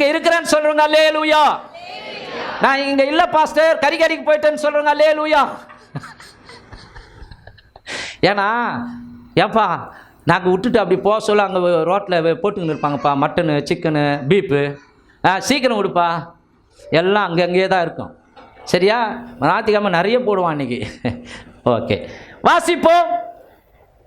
இங்க இருக்கிறேன்னு சொல்றவங்க அல்லேலூயா. நான் இங்க இல்ல பாஸ்டர் கறிக்கு போயிட்டேன்னு சொல்றவங்க அல்லேலூயா. ஏன்னா ஏப்பா நாங்கள் விட்டுட்டு அப்படி போக சொல்ல அங்கே ரோட்டில் போட்டுக்கின்னு இருப்பாங்கப்பா, மட்டனு சிக்கனு பீப்பு, சீக்கிரம் கொடுப்பா, எல்லாம் அங்கங்கே தான் இருக்கும். சரியா? ஞாயிற்றுக்கிழமை நிறைய போடுவான் அன்றைக்கி. ஓகே, வாசிப்போம்.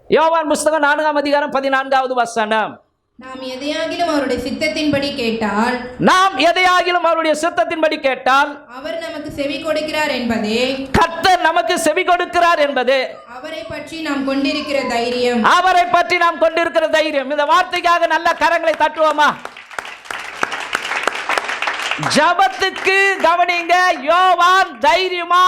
யோவான் புஸ்தகம் 4ஆம் அதிகாரம் 14வது வசனம். நாம் எதையாகிலும் அவருடைய சித்தத்தின்படி கேட்டால், நாம் எதையாகிலும் அவருடைய சித்தத்தின்படி கேட்டால் அவர் நமக்கு செவி கொடுக்கிறார் என்பதே, கர்த்தர் நமக்கு செவி கொடுக்கிறார் என்பதே அவரை பற்றி நாம் கொண்டிருக்கிற தைரியம். அவரை பற்றி நாம் கொண்டிருக்கிற தைரியம். இந்த வார்த்தைக்காக நல்ல கரங்களை தட்டுவோமா? ஜபத்துக்கு கவனிங்க. யோவான் தைரியமா,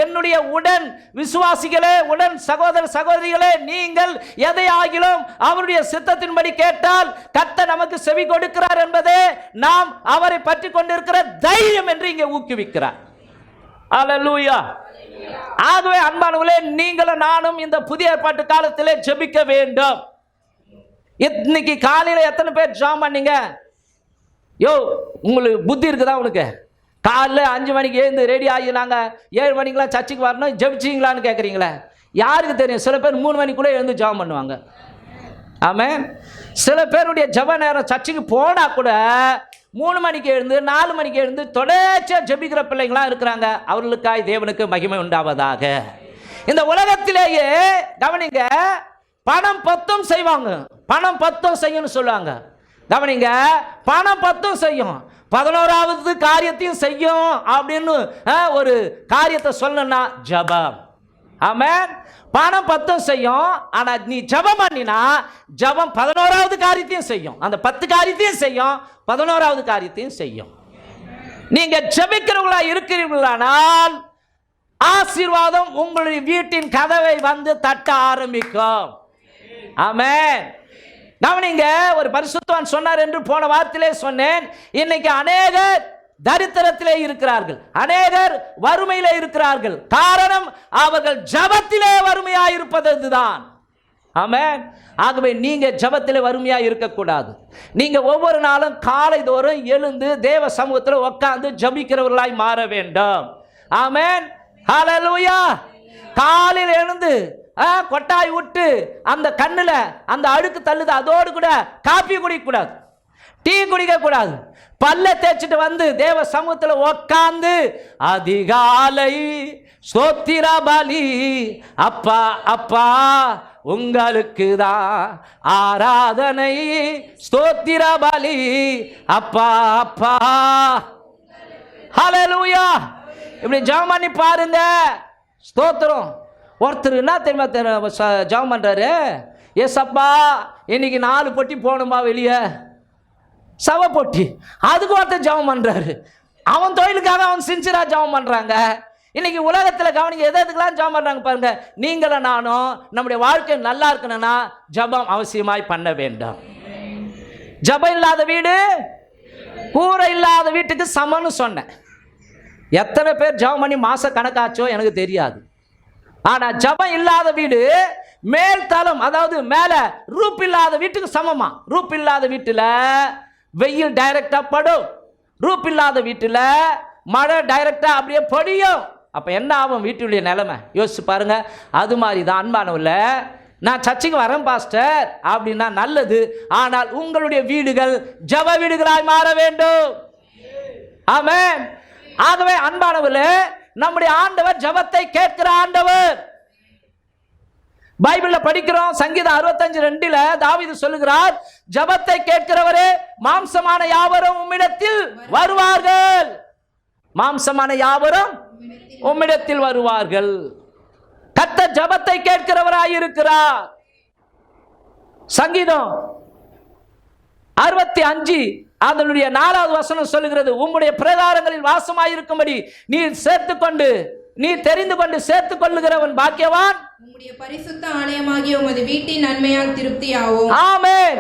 என்னுடைய உடன் விசுவாசிகளே, உடன் சகோதர சகோதரிகளே, நீங்கள் எதையாகிலும் அவருடைய சித்தத்தின்படி கேட்டால் கர்த்தர் நமக்கு செவி கொடுக்கிறார் என்பதே நாம் அவரை பற்றி கொண்டிருக்கிற தைரியம் என்று இங்கே ஊக்குவிக்கிறார். அல்லேலூயா. ஆகவே அன்பானவர்களே, நீங்களும் நானும் இந்த புதிய ஏற்பாட்டு காலத்திலே ஜெபிக்க வேண்டும். இன்னைக்கு காலையில் எத்தனை பேர் ஜெபம் பண்ணீங்க? யோ, உங்களுக்கு புத்தி இருக்குதா? உனக்கு காலைல 5 மணிக்கு எழுந்து ரெடி ஆகி நாங்கள் 7 மணிக்கெலாம் சர்ச்சுக்கு வரணும், ஜெபிச்சிங்களான்னு கேட்குறீங்களே. யாருக்கு தெரியும்? சில பேர் 3 மணிக்குள்ளே எழுந்து ஜெபம் பண்ணுவாங்க. ஆமென். சில பேருடைய ஜெப நேரம் சர்ச்சுக்கு போனால் கூட 3 மணிக்கு எழுந்து 4 மணிக்கு எழுந்து தொடர்ச்சியாக ஜெபிக்கிற பிள்ளைங்களாம் இருக்கிறாங்க. அவர்களுக்காய் தேவனுக்கு மகிமை உண்டாவதாக. இந்த உலகத்திலேயே கவனிங்க, பணம் 10 செய்வாங்க, பணம் 10 செய்யணும்னு சொல்லுவாங்க. கவனிங்க, பணம் 10 செய்யும், 11வது காரியத்தையும் செய்யும் அப்படின்னு ஒரு காரியத்தை சொல்லணும்னா ஜபம். ஆமென். பணம் 10 செய்யும், ஆனா நீ ஜபம் பண்ணினா ஜபம் 11வது காரியத்தையும் செய்யும். அந்த 10 காரியத்தையும் செய்யும், 11வது காரியத்தையும் செய்யும். நீங்க ஜபிக்கிறவங்களா இருக்கிறீர்களானால் ஆசீர்வாதம் உங்களுடைய வீட்டின் கதவை வந்து தட்ட ஆரம்பிக்கும். ஆமென். கவனிங்க, ஒரு பரிசுத்தவான் சொன்னார் என்று போன வாரத்திலே சொன்னேன். இன்னைக்கு அநேகர் தரித்திரத்திலே இருக்கிறார்கள், அநேகர் வறுமையிலே இருக்கிறார்கள். காரணம், அவர்கள் ஜபத்திலே வறுமையாக இருப்பதுதான். ஆமென். ஆகவே நீங்க ஜபத்திலே வறுமையாக இருக்கக்கூடாது. நீங்க ஒவ்வொரு நாளும் காலை தோறும் எழுந்து தேவ சமூகத்தில் உட்கார்ந்து ஜபிக்கிறவர்களாய் மாற வேண்டும். ஆமென். ஹல்லேலூயா. காலையில் எழுந்து கொட்டாய் விட்டு அந்த கண்ணுல அந்த அழுக்கு தள்ளுது, அதோடு கூட காப்பி குடிக்க கூடாது, டீ குடிக்க கூடாது. பல்ல தேய்ச்சிட்டு வந்து தேவ சமூகத்தில் உட்கார்ந்து அதிகாலை ஸ்தோத்திர பலி அப்பா அப்பா உங்களுக்கு தான் ஆராதனை, ஸ்தோத்திர பலி அப்பா அப்பா. ஹல்லேலூயா. இப்படி ஜெபம் பண்ணி பாருங்க. ஸ்தோத்திரம். ஒருத்தர் என்ன தெரியுமா ஜெபம் பண்றாரு? ஏசப்பா இன்னைக்கு 4 பொட்டி போகணுமா வெளியே, சவ பொட்டி. அதுக்கு ஒருத்தர் ஜெபம் பண்றாரு. அவன் தொழிலுக்காக அவன் சின்சியரா ஜெபம் பண்றாங்க. இன்னைக்கு உலகத்தில் கவனிக்க எதுக்கெல்லாம் ஜெபம் பண்றாங்க பாருங்க. நீங்களும் நானும் நம்முடைய வாழ்க்கை நல்லா இருக்கணும்னா ஜெபம் அவசியமாய் பண்ண வேண்டும். ஜெபம் இல்லாத வீடு கூரை இல்லாத வீட்டுக்கு சமன்னு சொன்னேன். எத்தனை பேர் ஜெபம் பண்ணி மாச கணக்காச்சோ எனக்கு தெரியாது. ஆனா ஜெபம் இல்லாத வீடு மேல் தளம், அதாவது மேல ரூப் இல்லாத வீட்டுக்கு சமமா. ரூப் இல்லாத வீட்டுல வெயில் டைரக்டா படும், ரூப் இல்லாத வீட்டுல மழை டைரக்டா அப்படியே பொடியும். அப்ப என்ன ஆகும் வீட்டுடைய நிலைமை? யோசிச்சு பாருங்க. அது மாதிரி தான் அன்பானவர்கள, நான் சர்ச்சுக்கு வரேன் பாஸ்டர் அப்படின்னா நல்லது, ஆனால் உங்களுடைய வீடுகள் ஜெப வீடுகளாய் மாற வேண்டும். ஆமென். ஆகவே அன்பானவர்களே, நம்முடைய ஆண்டவர் ஜெபத்தை கேட்கிற ஆண்டவர். பைபிள்ல படிக்கிறோம், சங்கீதம் 65:2 தாவீது சொல்லுகிறார், ஜெபத்தை கேட்கிறவரே மாம்சமான யாவரும் உம்மிடத்தில் வருவார்கள். மாம்சமான யாவரும் உம்மிடத்தில் வருவார்கள். கர்த்தர் ஜெபத்தை கேட்கிறவராய் இருக்கிறார். சங்கீதம் 65 அதனுடைய 4வது வசனம் சொல்லுகிறது, உம்முடைய பிரகாரங்களில் வாசமாயிருக்கும்படி நீ தெரிந்து கொண்டு சேர்த்துக் கொள்ளுகிறவன் பாக்கியவான். உம்முடைய பரிசுத்த ஆலயமாகிய உமது வீட்டின் நன்மையால் திருப்தியாகும். ஆமென்.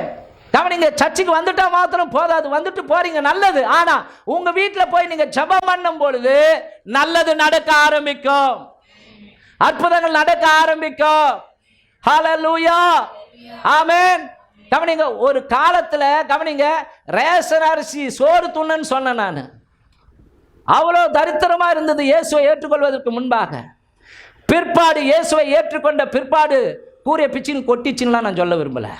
கவனிங்க, சர்ச்சுக்கு வந்துட்டா மாத்திரம் போதாது, வந்துட்டு போறீங்க நல்லது. ஆனா உங்க வீட்டுல போய் நீங்க ஜெபம் பண்ணும் பொழுது நல்லது நடக்க ஆரம்பிக்கும், அற்புதங்கள் நடக்க ஆரம்பிக்கும். ஹல்லேலூயா. ஆமென். கவனிங்க, ஒரு காலத்தில் கவனிங்க, ரேஷன் அரிசி சோறு துண்ணுன்னு சொன்னேன் நான். அவ்வளோ தரித்திரமாக இருந்தது இயேசுவை ஏற்றுக்கொள்வதற்கு முன்பாக. பிற்பாடு இயேசுவை ஏற்றுக்கொண்ட பிற்பாடு கூரிய பிச்சின்னு கொட்டிச்சின்லாம் நான் சொல்ல விரும்பலை.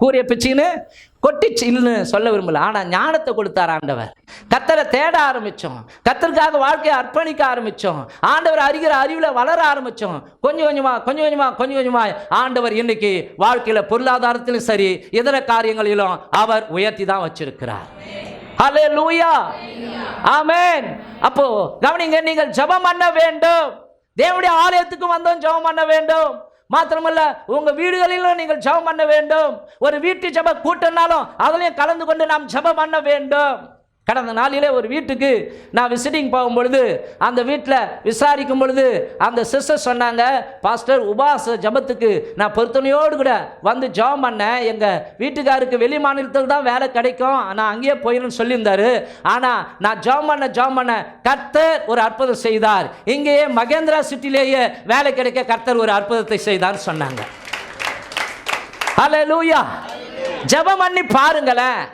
கூரிய பிச்சின்னு கொட்டிச்சின்னு சொல்ல விரும்பல. ஆனால் ஞானத்தை கொடுத்தார் ஆண்டவர். கர்த்தரை தேட ஆரம்பித்தோம், கர்த்தருக்காக வாழ்க்கையை அர்ப்பணிக்க ஆரம்பித்தோம், ஆண்டவர் அறிகிற அறிவில் வளர ஆரம்பித்தோம். கொஞ்சம் கொஞ்சமாக ஆண்டவர் இன்னைக்கு வாழ்க்கையில் பொருளாதாரத்திலும் சரி இதர காரியங்களிலும் அவர் உயர்த்தி தான் வச்சிருக்கிறார். ஹல்லேலூயா, ஆமென். அப்போ கவனிங்க, நீங்கள் ஜெபம் பண்ண வேண்டும். தேவனுடைய ஆலயத்துக்கு வந்தோம் ஜெபம் பண்ண வேண்டும். மாத்திரமல்ல, உங்க வீடுகளிலும் நீங்கள் ஜெபம் பண்ண வேண்டும். ஒரு வீட்டு ஜெப கூட்டம்னாலும் அதிலையும் கலந்து கொண்டு நாம் ஜெபம் பண்ண வேண்டும். கடந்த நாளிலே ஒரு வீட்டுக்கு நான் விசிட்டிங் போகும்பொழுது அந்த வீட்டில் விசாரிக்கும் பொழுது அந்த சிஸ்டர் சொன்னாங்க, பாஸ்டர் உபாச ஜபத்துக்கு நான் பொருத்தனையோடு கூட வந்து ஜெபம் பண்ணேன். எங்கள் வீட்டுக்காருக்கு வெளி மாநிலத்தில் தான் வேலை கிடைக்கும், நான் அங்கேயே போயிடுன்னு சொல்லியிருந்தாரு. ஆனால் நான் ஜெபம் பண்ண கர்த்தர் ஒரு அற்புதம் செய்தார். இங்கேயே மகேந்திரா சிட்டிலேயே வேலை கிடைக்க கர்த்தர் ஒரு அற்புதத்தை செய்தார் சொன்னாங்க. ஹல்லேலூயா. ஜெபம் பண்ணி பாருங்களேன்.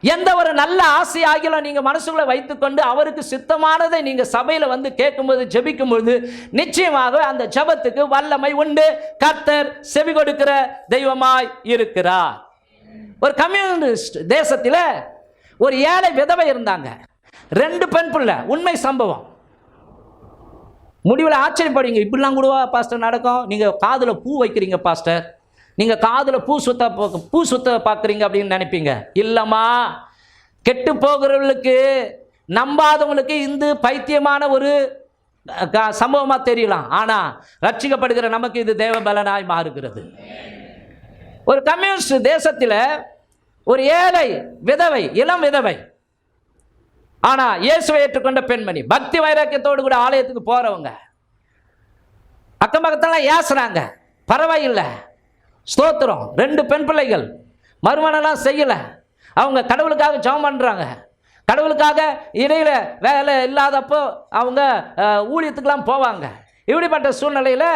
எந்த ஒரு நல்ல ஆசை ஆகிலும் நீங்கள் மனசுக்குள்ள வைத்துக்கொண்டு அவருக்கு சித்தமானதை நீங்கள் சபையில் வந்து கேட்கும்போது ஜெபிக்கும்போது நிச்சயமாக அந்த ஜெபத்துக்கு வல்லமை உண்டு. கர்த்தர் செவி கொடுக்கிற தெய்வமாய் இருக்கிறார். ஒரு கம்யூனிஸ்ட் தேசத்தில் ஒரு ஏழை விதவை இருந்தாங்க, 2 பெண் பிள்ளை. உண்மை சம்பவம். முடிவில் ஆச்சரியப்படுவீங்க, இப்படிலாம் கூடவா பாஸ்டர் நடக்கும்? நீங்கள் காதில் பூ வைக்கிறீங்க பாஸ்டர், நீங்கள் காதில் பூ சுத்த பார்க்குறீங்க அப்படின்னு நினைப்பீங்க. இல்லைம்மா, கெட்டு போகிறவர்களுக்கு, நம்பாதவங்களுக்கு இந்த பைத்தியமான ஒரு சம்பவமாக தெரியலாம். ஆனால் ரட்சிக்கப்படுகிற நமக்கு இது தேவ பலனாய் மாறுகிறது. ஒரு கம்யூனிஸ்ட் தேசத்தில் ஒரு ஏழை விதவை, இளம் விதவை, ஆனால் இயேசுவை ஏற்றுக்கொண்ட பெண்மணி, பக்தி வைராக்கியத்தோடு கூட ஆலயத்துக்கு போகிறவங்க. அக்கம் பக்கத்தெல்லாம் ஏசுறாங்க, பரவாயில்லை, ஸ்தோத்திரம். 2 பெண் பிள்ளைகள், மறுமணம்லாம் செய்யலை. அவங்க கடவுளுக்காக ஜெபம் பண்ணுறாங்க. கடவுளுக்காக இடையில் வேலை இல்லாதப்போ அவங்க ஊழியத்துக்கெல்லாம் போவாங்க. இப்படிப்பட்ட சூழ்நிலையில்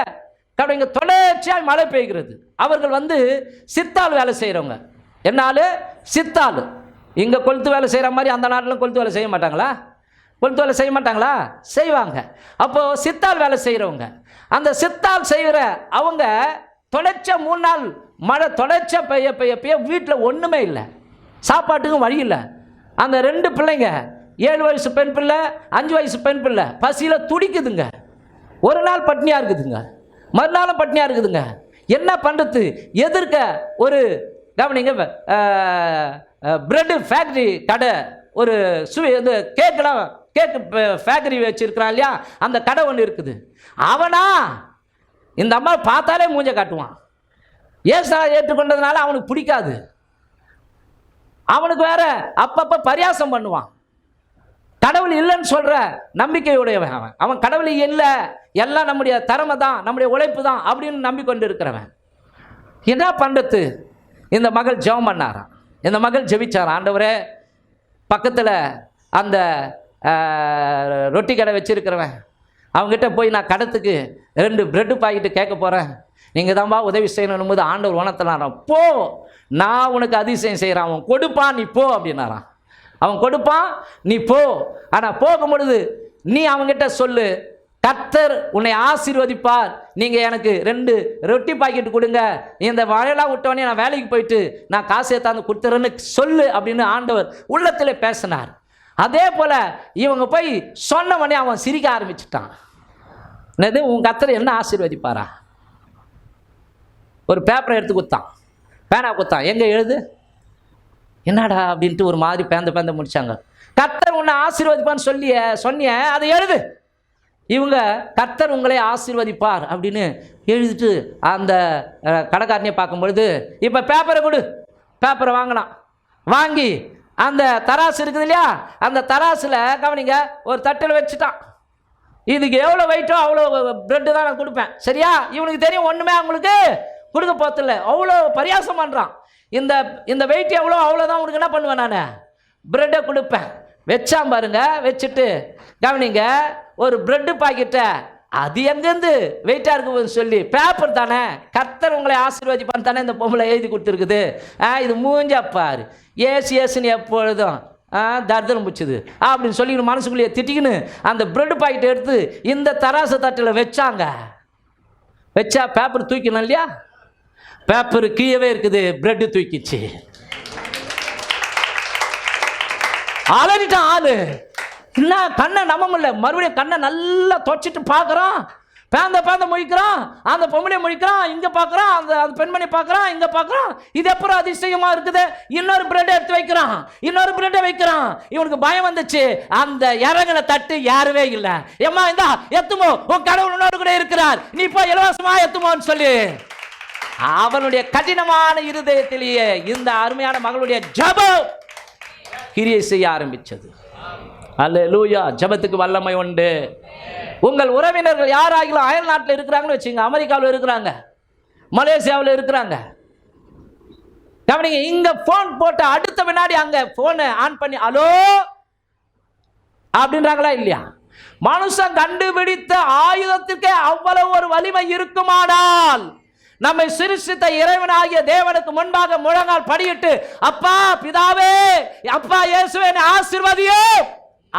கடவுங்க தொடர்ச்சியாக மழை பெய்கிறது. அவர்கள் வந்து சித்தாள் வேலை செய்கிறவங்க. என்னால் சித்தாள், இங்கே கொளுத்து வேலை செய்கிற மாதிரி அந்த நாட்டிலும் கொளுத்து வேலை செய்ய மாட்டாங்களா? கொளுத்து வேலை செய்ய மாட்டாங்களா? செய்வாங்க. அப்போது சித்தாள் வேலை செய்கிறவங்க, அந்த சித்தாள் செய்கிற அவங்க தொடர்ச்ச 3 நாள் மழை தொடர்ச்ச பெய்ய வீட்டில் ஒன்றுமே இல்லை, சாப்பாட்டுக்கும் வழி இல்லை. அந்த 2 பிள்ளைங்க, 7 வயசு பெண் பிள்ளை, 5 வயசு பெண் பிள்ளை, பசியில் துடிக்குதுங்க. ஒரு நாள் பட்னியாக இருக்குதுங்க, மறுநாளும் பட்னியாக இருக்குதுங்க. என்ன பண்ணுறது? எதிர்க்க ஒரு கவனிங்க, பிரெட் ஃபேக்ட்ரி கடை, ஒரு இந்த கேக்கு ஃபேக்ட்ரி வச்சுருக்கிறான் இல்லையா, அந்த கடை ஒன்று இருக்குது. அவனா இந்த அம்மா பார்த்தாலே மூஞ்ச காட்டுவான். ஏசா ஏற்றுக்கொண்டதுனால அவனுக்கு பிடிக்காது. அவனுக்கு வேற அப்பப்போ பரியாசம் பண்ணுவான். கடவுள் இல்லைன்னு சொல்ற நம்பிக்கையுடையவன் அவன். அவன் கடவுள் இல்லை, எல்லாம் நம்முடைய திறமை தான், நம்முடைய உழைப்பு தான் அப்படின்னு நம்பிக்கொண்டு இருக்கிறவன். என்ன பண்ணுறது? இந்த மகள் ஜெபம் பண்ணாராம். இந்த மகள் ஜெபிச்சாராம், ஆண்டவரே, பக்கத்தில் அந்த ரொட்டி கடை வச்சிருக்கிறவன் அவங்ககிட்ட போய் நான் கடத்துக்கு 2 பிரெட்டு பாக்கெட்டு கேட்க போகிறேன், நீங்கள் தான்பா உதவி செய்யணும் போது ஆண்டவர் உணர்த்தினாராம். போ, நான் உனக்கு அதிசயம் செய்கிறான், அவன் கொடுப்பான், நீ போ அப்படின்னாரான். அவன் கொடுப்பான், நீ போ. ஆனால் போகும்பொழுது நீ அவங்ககிட்ட சொல்லு, கர்த்தர் உன்னை ஆசீர்வதிப்பார், நீங்கள் எனக்கு 2 ரொட்டி பாக்கெட்டு கொடுங்க, இந்த மழையெல்லாம் விட்டவனே நான் வேலைக்கு போயிட்டு நான் காசு ஏற்றாந்து கொடுத்துறேன்னு சொல்லு அப்படின்னு ஆண்டவர் உள்ளத்தில் பேசினார். அதே போல் இவங்க போய் சொன்னவனே அவன் சிரிக்க ஆரம்பிச்சுட்டான். என்னது, உன் கர்த்தர் என்ன ஆசீர்வதிப்பாரா? ஒரு பேப்பரை எடுத்து கொடுத்தான், பேனா கொடுத்தான், எங்கே எழுது, என்னடா அப்படின்ட்டு ஒரு மாதிரி பேந்த முடிச்சாங்க. கர்த்தர் உன்னை ஆசீர்வதிப்பான்னு சொன்னிய அதை எழுது. இவங்க கர்த்தர் உங்களை ஆசீர்வதிப்பார் அப்படின்னு எழுதிட்டு அந்த கடைக்காரனையே பார்க்கும்பொழுது, இப்போ பேப்பரை கொடு. பேப்பரை வாங்கினான். வாங்கி அந்த தராசு இருக்குது இல்லையா, அந்த தராசில் கவனிங்க ஒரு தட்டில் வச்சுட்டான். இதுக்கு எவ்வளோ வெயிட்டோ அவ்வளோ பிரெட்டு தான் நான் கொடுப்பேன், சரியா? இவனுக்கு தெரியும் ஒன்றுமே அவங்களுக்கு கொடுக்க போதில்ல, அவ்வளோ பரியாசம் பண்ணுறான். இந்த வெயிட் எவ்வளோ அவ்வளோதான் உனக்கு என்ன பண்ணுவேன், நான் பிரெட்டை கொடுப்பேன். வச்சான் பாருங்க. வச்சுட்டு கவனிங்க, ஒரு பிரெட்டு பாக்கெட்டை அது எங்கேருந்து வெயிட்டாக இருக்குன்னு சொல்லி பேப்பர் தானே, கர்த்தர் உங்களை ஆசீர்வதிப்பான்னு தானே இந்த பொம்பளை எழுதி கொடுத்துருக்குது. இது மூஞ்சா பாரு, ஏசுன்னு எப்பொழுதும் தர்தனம் பிடிச்சது அப்படின்னு சொல்லி மனசுக்குள்ளேயே திட்டிக்கின்னு அந்த பிரெட் பாக்கெட் எடுத்து இந்த தராசு தட்டில் வச்சாங்க. வச்சா பேப்பர் தூக்கணும் இல்லையா, பேப்பர் கீழவே இருக்குது, பிரெட்டு தூக்கிச்சு. அலறிட்டான் ஆளு. என்ன கண்ணை நம்ப முடியல. மறுபடியும் கண்ணை நல்லா தொடச்சிட்டு பார்க்குறான், பேந்த முழிக்கிறான், அந்த பொம்பளை முழிக்கிறான், இங்கே பார்க்குறான், அந்த பெண்மணி பார்க்குறான், இங்கே பார்க்குறான். இது எப்பறம் அதிசயமாக இருக்குது. இன்னொரு பிரெட்டை எடுத்து வைக்கிறான், இன்னொரு பிரெட்டை வைக்கிறான். இவனுக்கு பயம் வந்துச்சு. அந்த இறங்கின தட்டு யாருவே இல்லை. ஏம்மா இந்தா எத்துமோ, உன் கடவுள் உன்னோடு கூட இருக்கிறார், நீ இப்போ இலவசமாக எத்துமோன்னு சொல்லி அவனுடைய கடினமான இருதயத்திலேயே இந்த அருமையான மகளுடைய ஜெபம் கிரியை செய்ய ஆரம்பிச்சது. அல்லேலூயா. ஜெபத்துக்கு வல்லமை உண்டு. உங்கள் உறவினர்கள் யாராகிலும் அயல் நாட்டில் இருக்கிறாங்கன்னு வச்சுங்க, அமெரிக்காவில் இருக்கிறாங்க, மலேசியாவில் இருக்கிறாங்க, கவனிங்க, இங்க போன் போட்டு அடுத்த வினாடி அங்க போனை ஆன் பண்ணி ஹலோ அப்படின்றாங்களா இல்லையா? மனுஷன் கண்டுபிடித்த ஆயுதத்திற்கே அவ்வளவு ஒரு வலிமை இருக்குமானால் நம்மை சிருஷ்டித்த இறைவனாகிய தேவனுக்கு முன்பாக முழங்கால் படியிட்டு அப்பா பிதாவே, அப்பா இயேசுவே ஆசீர்வதியே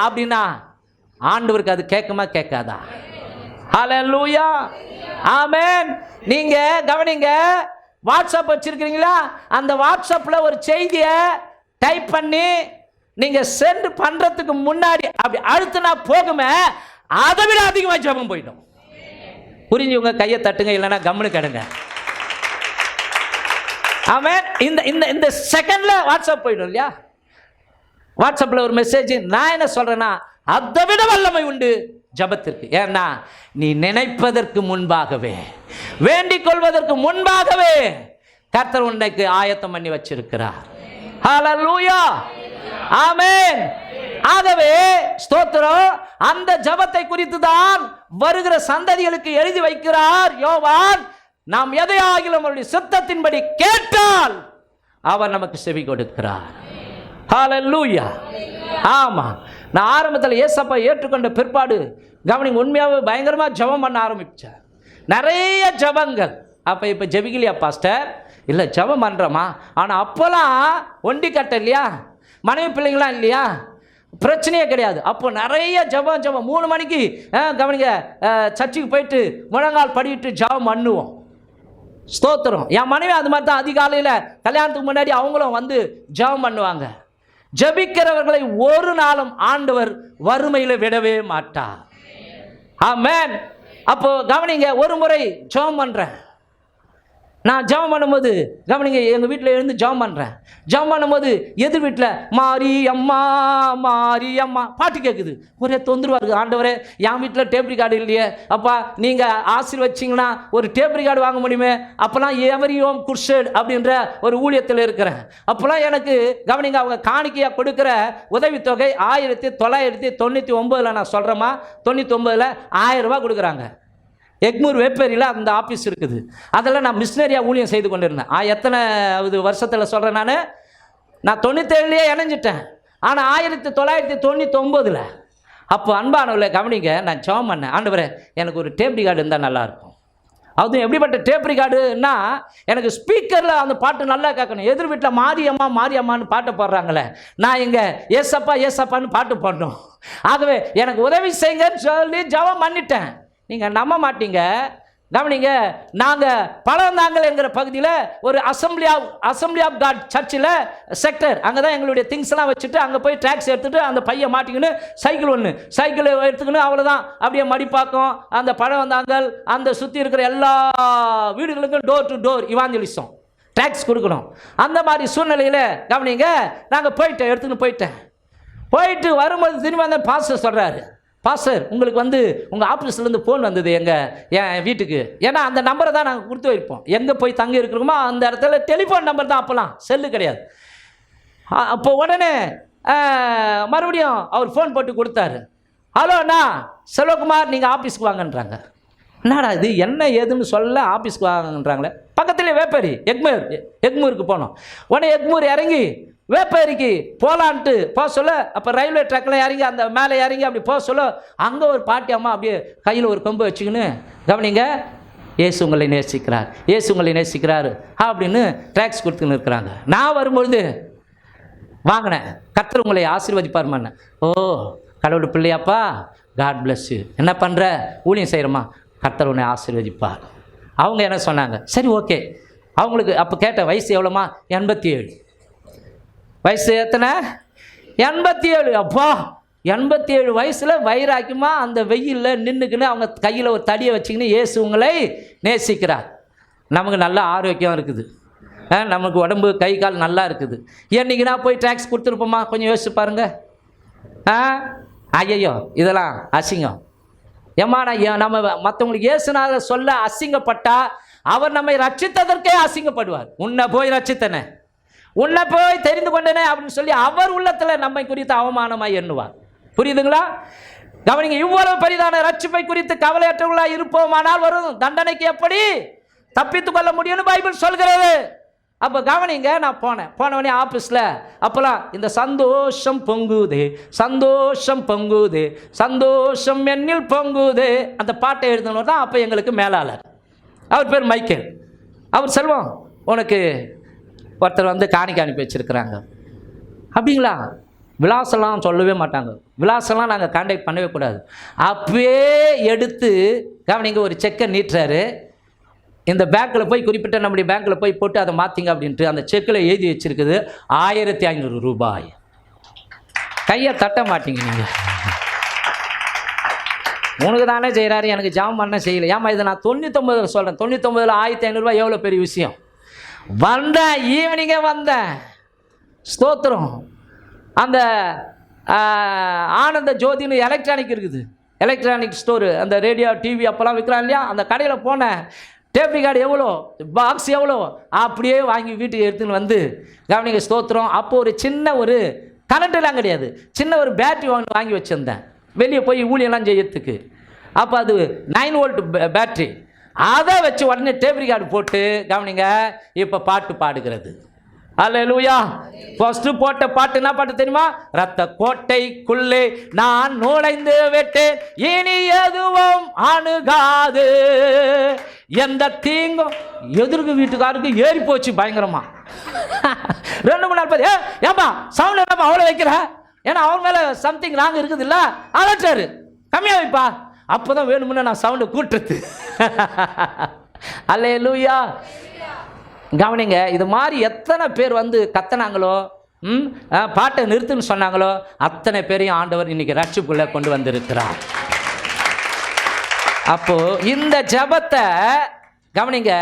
அப்படின்னா ஆண்டவருக்கு அது கேட்குமா கேட்காதா? ஹல்லேலூயா, ஆமென். நீங்க கவனிங்க, வாட்ஸ்அப் வச்சிருக்கீங்களா? அந்த வாட்ஸ்அப்ல ஒரு செய்தியை டைப் பண்ணி நீங்க சென்ட் பண்றதுக்கு முன்னாடி அப்படி அழுத்தினா போகுமே, அதை விட அதிகமாக ஜெபம் போயிடும். புரிஞ்சுங்க, கையை தட்டுங்க, இல்லைன்னா கம்முனு கிடங்க. ஆமென். இந்த செகண்ட்ல வாட்ஸ்அப் போயிடும் இல்லையா? வாட்ஸ்அப்ல ஒரு மெசேஜ். நான் என்ன சொல்றேன்னா, அதை விட வல்லமை உண்டு ஜெபத்திற்கு. ஏன்னா நீ நினைப்பதற்கு முன்பாகவே, வேண்டிக் கொள்வதற்கு முன்பாகவே கர்த்தர் உன்னைக்கு ஆயத்தம் பண்ணி வச்சிருக்கிறார். ஹல்லேலூயா, ஆமென். ஆகவே ஸ்தோத்திரம். அந்த ஜெபத்தை குறித்து தான் வருகிற சந்ததிகளுக்கு எழுதி வைக்கிறார் யோவான். நாம் எதையாகிலும் அவருடைய சித்தத்தின்படி கேட்டால் அவர் நமக்கு செவி கொடுக்கிறார். ஹல்லேலூயா, ஆமா. நான் ஆரம்பத்தில் ஏசப்பா ஏற்றுக்கொண்ட பிற்பாடு கவனிங்க, உண்மையாகவே பயங்கரமாக ஜெபம் பண்ண ஆரம்பித்தேன். நிறைய ஜெபங்கள். அப்போ இப்போ ஜெபிக்கலையா பாஸ்டர்? இல்லை, ஜெபம் பண்ணுறோமா. ஆனால் அப்போல்லாம் ஒண்டி கட்ட இல்லையா, மனைவி பிள்ளைங்களாம் இல்லையா, பிரச்சனையே கிடையாது. அப்போ நிறைய ஜெபம் 3 மணிக்கு கவனிங்க சர்ச்சுக்கு போயிட்டு முழங்கால் படிட்டு ஜெபம் பண்ணுவோம். ஸ்தோத்திரம். என் மனைவி அது மாதிரி தான். அதிகாலையில் கல்யாணத்துக்கு முன்னாடி அவங்களும் வந்து ஜெபம் பண்ணுவாங்க. ஜெபிக்கிறவர்களை ஒரு நாளும் ஆண்டவர் வறுமையில் விடவே மாட்டார். ஆமென். அப்போ கவனிங்க, ஒரு முறை ஜெபம் பண்ணுறேன். நான் ஜெபம் பண்ணும்போது கவனிங்க, எங்கள் வீட்டில் எழுந்து ஜெபம் பண்ணுறேன். ஜெபம் பண்ணும்போது எதிர் வீட்டில் மாரி அம்மா மாரி அம்மா பாட்டு கேட்குது. ஒரே தொந்தரவாக இருக்குது. ஆண்டவரே, என் வீட்டில் டேப் ரிகார்டு இல்லையே, அப்பா நீங்கள் ஆசீர்வச்சிங்கன்னா ஒரு டேப் ரிகார்டு வாங்க முடியுமே. அப்போல்லாம் எவரியோம் குர்ஷேட் அப்படின்ற ஒரு ஊழியத்தில் இருக்கிறேன். அப்போல்லாம் எனக்கு கவனிங்க, அவங்க காணிக்கையாக கொடுக்குற உதவித்தொகை 1999 நான் சொல்கிறேம்மா, 99 1000 ரூபா கொடுக்குறாங்க. எக்மூர் வேப்பேரியில் அந்த ஆஃபீஸ் இருக்குது. அதில் நான் மிஷினரியாக ஊழியம் செய்து கொண்டிருந்தேன். எத்தனை வருஷத்தில் சொல்கிறேன், நான் 97 இணைஞ்சிட்டேன். ஆனால் 1999 அப்போ அன்பானவர்களே கவனிங்க, நான் ஜெபம் பண்ணேன். ஆண்டவரே, எனக்கு ஒரு டேப் ரிகார்டு இருந்தால் நல்லாயிருக்கும். அதுவும் எப்படிப்பட்ட டேப் ரிகார்டுன்னா, எனக்கு ஸ்பீக்கரில் அந்த பாட்டு நல்லா கேட்கணும். எதிர் வீட்டில் மாரியம்மா மாரியம்மான்னு பாட்டு பாடுறாங்களே, நான் இங்கே ஏசப்பா ஏசப்பான்னு பாட்டு பாடணும். ஆகவே எனக்கு உதவி செய்யுங்கன்னு சொல்லி ஜெபம் பண்ணிட்டேன். நீங்கள் நம்ப மாட்டீங்க. கவனிங்க, நாங்கள் பழந்தாங்கல் என்கிற பகுதியில் ஒரு அசம்பிளி ஆஃப் காட் சர்ச்சில் செக்டர், அங்கே தான் எங்களுடைய திங்ஸ்லாம் வச்சுட்டு அங்கே போய் டாக்ஸி எடுத்துகிட்டு அந்த பையை மாட்டிக்கின்னு சைக்கிள் எடுத்துக்கின்னு அவ்வளோதான் அப்படியே மடிப்பாக்கம் அந்த பழந்தாங்கல் அந்த சுற்றி இருக்கிற எல்லா வீடுகளுக்கும் door to door evangelism talks கொடுக்கணும். அந்த மாதிரி சூழ்நிலையில் கவனிங்க, நாங்கள் எடுத்துன்னு போயிட்டு வரும்போது திரும்பி அந்த பாஸ்டர் சொல்கிறாரு, பாஸ்டர் உங்களுக்கு வந்து உங்கள் ஆஃபீஸ்லேருந்து ஃபோன் வந்தது என் வீட்டுக்கு. ஏன்னா அந்த நம்பரை தான் நாங்கள் கொடுத்து வைப்போம். எங்கே போய் தங்கி இருக்கிறோமோ அந்த இடத்துல டெலிஃபோன் நம்பர் தான், அப்போல்லாம் செல்லு கிடையாது. அப்போ உடனே மறுபடியும் அவர் ஃபோன் போட்டு கொடுத்தாரு. ஹலோ அண்ணா செல்வகுமார், நீங்கள் ஆஃபீஸ்க்கு வாங்கன்றாங்க. என்னடா இது, என்ன ஏதுன்னு சொல்ல ஆஃபீஸ்க்கு வாங்கன்றாங்களே. பக்கத்துலேயே வேப்பேரி எக்மூருக்கு போனோம். உடனே எக்மூர் இறங்கி வேப்பேரிக்கு போகலான்ட்டு போக சொல்ல, அப்போ ரயில்வே ட்ராக்கில் இறங்கி அந்த மேலே இறங்கி அப்படி போக சொல்ல, அங்கே ஒரு பாட்டி அம்மா அப்படியே கையில் ஒரு கொம்பு வச்சுக்கின்னு, கவனிங்க, இயேசு உங்களை நேசிக்கிறார், இயேசு உங்களை நேசிக்கிறாரு அப்படின்னு ட்ராக்ஸ் கொடுத்துன்னு இருக்கிறாங்க. நான் வரும்பொழுது வாங்கினேன், கர்த்தர் உங்களை ஆசீர்வதிப்பாருமான்னு. ஓ கடவுள் பிள்ளையாப்பா, காட் பிளஸ் யூ. என்ன பண்ணுற? ஊழியம் செய்கிறோமா? கர்த்தர் உன்னை ஆசீர்வதிப்பார். அவங்க என்ன சொன்னாங்க, சரி ஓகே. அவங்களுக்கு அப்போ கேட்ட வயசு எவ்வளோமா? 87. வயசு எத்தனை? 87. அப்பா 87 வயசில் வைராக்கியமாக அந்த வெயிலில் நின்றுக்குன்னு அவங்க கையில் ஒரு தடியை வச்சுக்கின்னு இயேசு உங்களை நேசிக்கிறார். நமக்கு நல்ல ஆரோக்கியம் இருக்குது, நமக்கு உடம்பு கை கால் நல்லா இருக்குது. என்னைக்குன்னா போய் டேக்ஸ் கொடுத்துருப்போமா? கொஞ்சம் யோசிச்சு பாருங்க. ஐயோ இதெல்லாம் அசிங்கம். ஏம்மா நம்ம மற்றவங்களுக்கு இயேசுனால சொல்ல அசிங்கப்பட்டா அவர் நம்மை ரட்சித்ததற்கே அசிங்கப்படுவார். உன்னை போய் ரட்சித்தனே, உன்னை போய் தெரிந்து கொண்டனே அப்படின்னு சொல்லி அவர் உள்ளத்தில் நம்மை குறித்து அவமானமாய் எண்ணுவார். புரியுதுங்களா? கவனிங்க, இவ்வளவு பெரிதான ரட்சிப்பை குறித்து கவலையற்றவர்களாக இருப்போமானால் வரும் தண்டனைக்கு எப்படி தப்பித்துக் கொள்ள முடியும்னு பைபிள் சொல்கிறது. அப்போ கவனிங்க, நான் போனவனே ஆஃபீஸில் அப்போலாம் இந்த சந்தோஷம் பொங்குதே, சந்தோஷம் பொங்குதே, சந்தோஷம் என்னில் பொங்குதே அந்த பாட்டை எழுதினவர் தான் அப்போ எங்களுக்கு மேலாளர். அவர் பேர் மைக்கேல். அவர் செல்வம், உனக்கு ஒருத்தர் வந்து காணிக்கை அனுப்பி வச்சுருக்கிறாங்க. அப்படிங்களா? விலாசம்லாம் சொல்லவே மாட்டாங்க. விலாசம்லாம் நாங்கள் கான்டாக்ட் பண்ணவே கூடாது. அப்பவே எடுத்து கவனிங்க, ஒரு செக்கை நீட்டுறாரு. இந்த பேங்க்கில் போய் குறிப்பிட்ட நம்முடைய பேங்க்கில் போய் போட்டு அதை மாற்றிங்க அப்படின்ட்டு அந்த செக்கில் எழுதி வச்சுருக்குது 1500 ரூபாய். கையை தட்ட மாட்டீங்க நீங்கள். உனக்கு தானே செய்கிறாரு, எனக்கு ஜாம் பண்ண செய்யலை. ஏமா இதை நான் 99 சொல்கிறேன். 99ல் 1500 ரூபாய் எவ்வளோ பெரிய விஷயம். வந்தேன், ஈவினிங்கே வந்தேன். ஸ்தோத்திரம். அந்த ஆனந்த ஜோதின்னு எலக்ட்ரானிக் இருக்குது, எலக்ட்ரானிக் ஸ்டோரு, அந்த ரேடியோ டிவி அப்போல்லாம் விற்கிறான் இல்லையா, அந்த கடையில் போனேன். டேப் ரிகார்டு எவ்வளோ, பாக்ஸ் எவ்வளோ, அப்படியே வாங்கி வீட்டுக்கு எடுத்துன்னு வந்து கவனிங்க. ஸ்தோத்திரம். அப்போது ஒரு சின்ன ஒரு கரண்ட்டெல்லாம் கிடையாது, சின்ன ஒரு பேட்ரி வாங்கி வச்சுருந்தேன் வெளியே போய் ஊழியெல்லாம் செய்யறதுக்கு. அப்போ அது 9 வோல்ட் பேட்ரி. அதை வச்சு உடனே டேப் ரிகார்டு போட்டு கவனிங்க இப்போ பாட்டு பாடுகிறது. அல்லேலூயா. ஃபர்ஸ்ட் போட்ட பாட்டு என்ன பாட்டு தெரியுமா? ரத்த கோட்டைக்குள்ளே நான் நுழைந்து விட்டேன், இனி எதுவும் அணுகாது, எந்த தீங்கும். எதிர்க்கு வீட்டுக்காருக்கு ஏறி போச்சு பயங்கரமா. 2-3 நாள் பார்த்து, ஏப்பா சவுண்ட் என்னப்பா அவ்வளோ வைக்கிற, ஏன்னா அவன் மேலே சம்திங் ராங் இருக்குது இல்லை, அலட்டாரு, கம்மியாக வைப்பா. அப்போ தான் வேணுமுன்னு நான் சவுண்டை கூட்டுறது. அல்லேலூயா. கவனிங்க, இது மாதிரி எத்தனை பேர் வந்து கத்தனாங்களோ, பாட்டை நிறுத்துன்னு சொன்னாங்களோ, அத்தனை பேரையும் ஆண்டவர் இன்னைக்கு ரட்சிப்புக்குள்ளே கொண்டு வந்திருக்கிறார். அப்போது இந்த ஜெபத்தை கவனிங்க,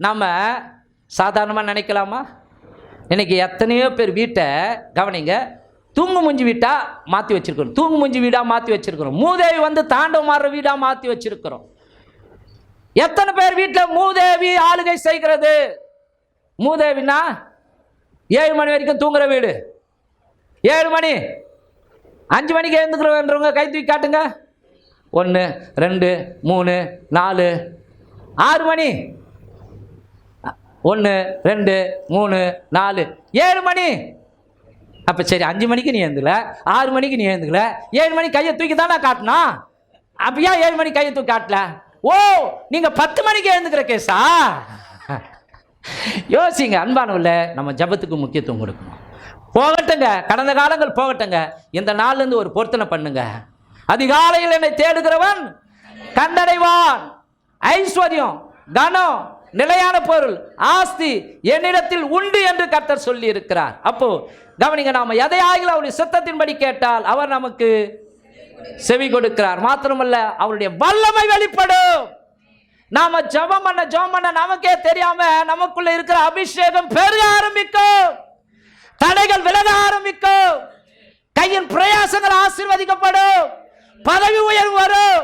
நம்ம சாதாரணமாக நினைக்கலாமா? இன்னைக்கு எத்தனையோ பேர் வீட்டை கவனிங்க தூங்கு மூஞ்சி வீட்டாக மாற்றி வச்சுருக்கிறோம், தூங்கு மூஞ்சி வீடாக மாற்றி வச்சுருக்கிறோம், மூதேவி வந்து தாண்டவம் மாறுற வீடாக மாற்றி வச்சுருக்கிறோம். எத்தனை பேர் வீட்டில் மூதேவி ஆளுகை செய்கிறது? மூதேவினா 7 மணி வரைக்கும் தூங்குற வீடு. 7 மணி 5 மணிக்கு எழுந்துக்கிறவன்றவங்க கை தூக்கி காட்டுங்க. 1 2 3 4 6 மணி. 1 2 3 4 7 மணி. அப்போ சரி, 5 மணிக்கு நீ எழுந்துக்கல, 6 மணிக்கு நீ எழுந்துக்கல, 7 மணி கையை தூக்கி தானே காட்டினா. அப்போ ஏன் 7 மணி கையை தூக்கி காட்டல? ஓ, நீங்கள் 10 மணிக்கு எழுந்துக்கிற கேஸா? யோசிங்க அன்பானவர்களே, நம்ம ஜபத்துக்கு முக்கியத்துவம் கொடுக்கணும். போகட்டுங்க, கடந்த காலங்கள் போகட்டுங்க, இந்த நாள்லேருந்து ஒரு பொருத்தனை பண்ணுங்க. அதிகாலையில் என்னை தேடுகிறவன் கண்டடைவான். ஐஸ்வர்யம், கனம், நிலையான பொருள், ஆஸ்தி என்னிடத்தில் உண்டு என்று கர்த்தர் சொல்லி இருக்கிறார். அப்போ கவனிங்க, நாம எதையாகிலும் அவருடைய சித்தத்தின்படி கேட்டால் அவர் நமக்கு செவி கொடுக்கிறார். மாத்திரமல்ல, அவருடைய வல்லமை வெளிப்படும். நாம ஜெபம் பண்ண நமக்கே தெரியாம நமக்குள்ள இருக்கிற அபிஷேகம் பெருக ஆரம்பிக்கும், தடைகள் விலக ஆரம்பிக்கும், கையின் பிரயாசங்கள் ஆசீர்வதிக்கப்படும், பதவி உயர்வு வரும்.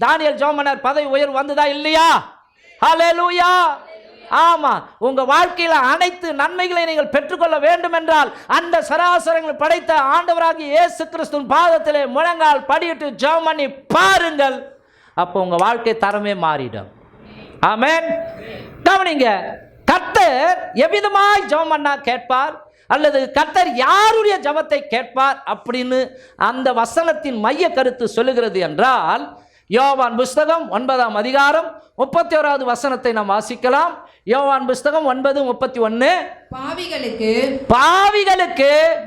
தானியேல் ஜெபம் பண்ணார், பதவி உயர்வு வந்ததா இல்லையா? ஹல்லேலூயா. ஆமா, உங்க வாழ்க்கையில அனைத்து நன்மைகளை நீங்கள் பெற்றுக்கொள்ள வேண்டும் என்றால் அந்த சராசரங்களை படைத்த ஆண்டவராகிய இயேசு கிறிஸ்துவின் பாதத்திலே முழங்கால் படியிட்டு ஜெபம் பண்ணி பாருங்கள். அப்போ உங்க வாழ்க்கை தரமே மாறிடும். ஆமென். கவனிங்க, கர்த்தர் எவ்விதமாய் ஜெபம் பண்ணா கேட்பார், அல்லது கர்த்தர் யாருடைய ஜெபத்தை கேட்பார் அப்படின்னு அந்த வசனத்தின் மைய கருத்து சொல்லுகிறது என்றால், யோவான் புஸ்தகம் 9ஆம் அதிகாரம் 31வது வசனத்தை நாம் வாசிக்கலாம். யோவான் புஸ்தகம் 9:31. பாவிகளுக்கு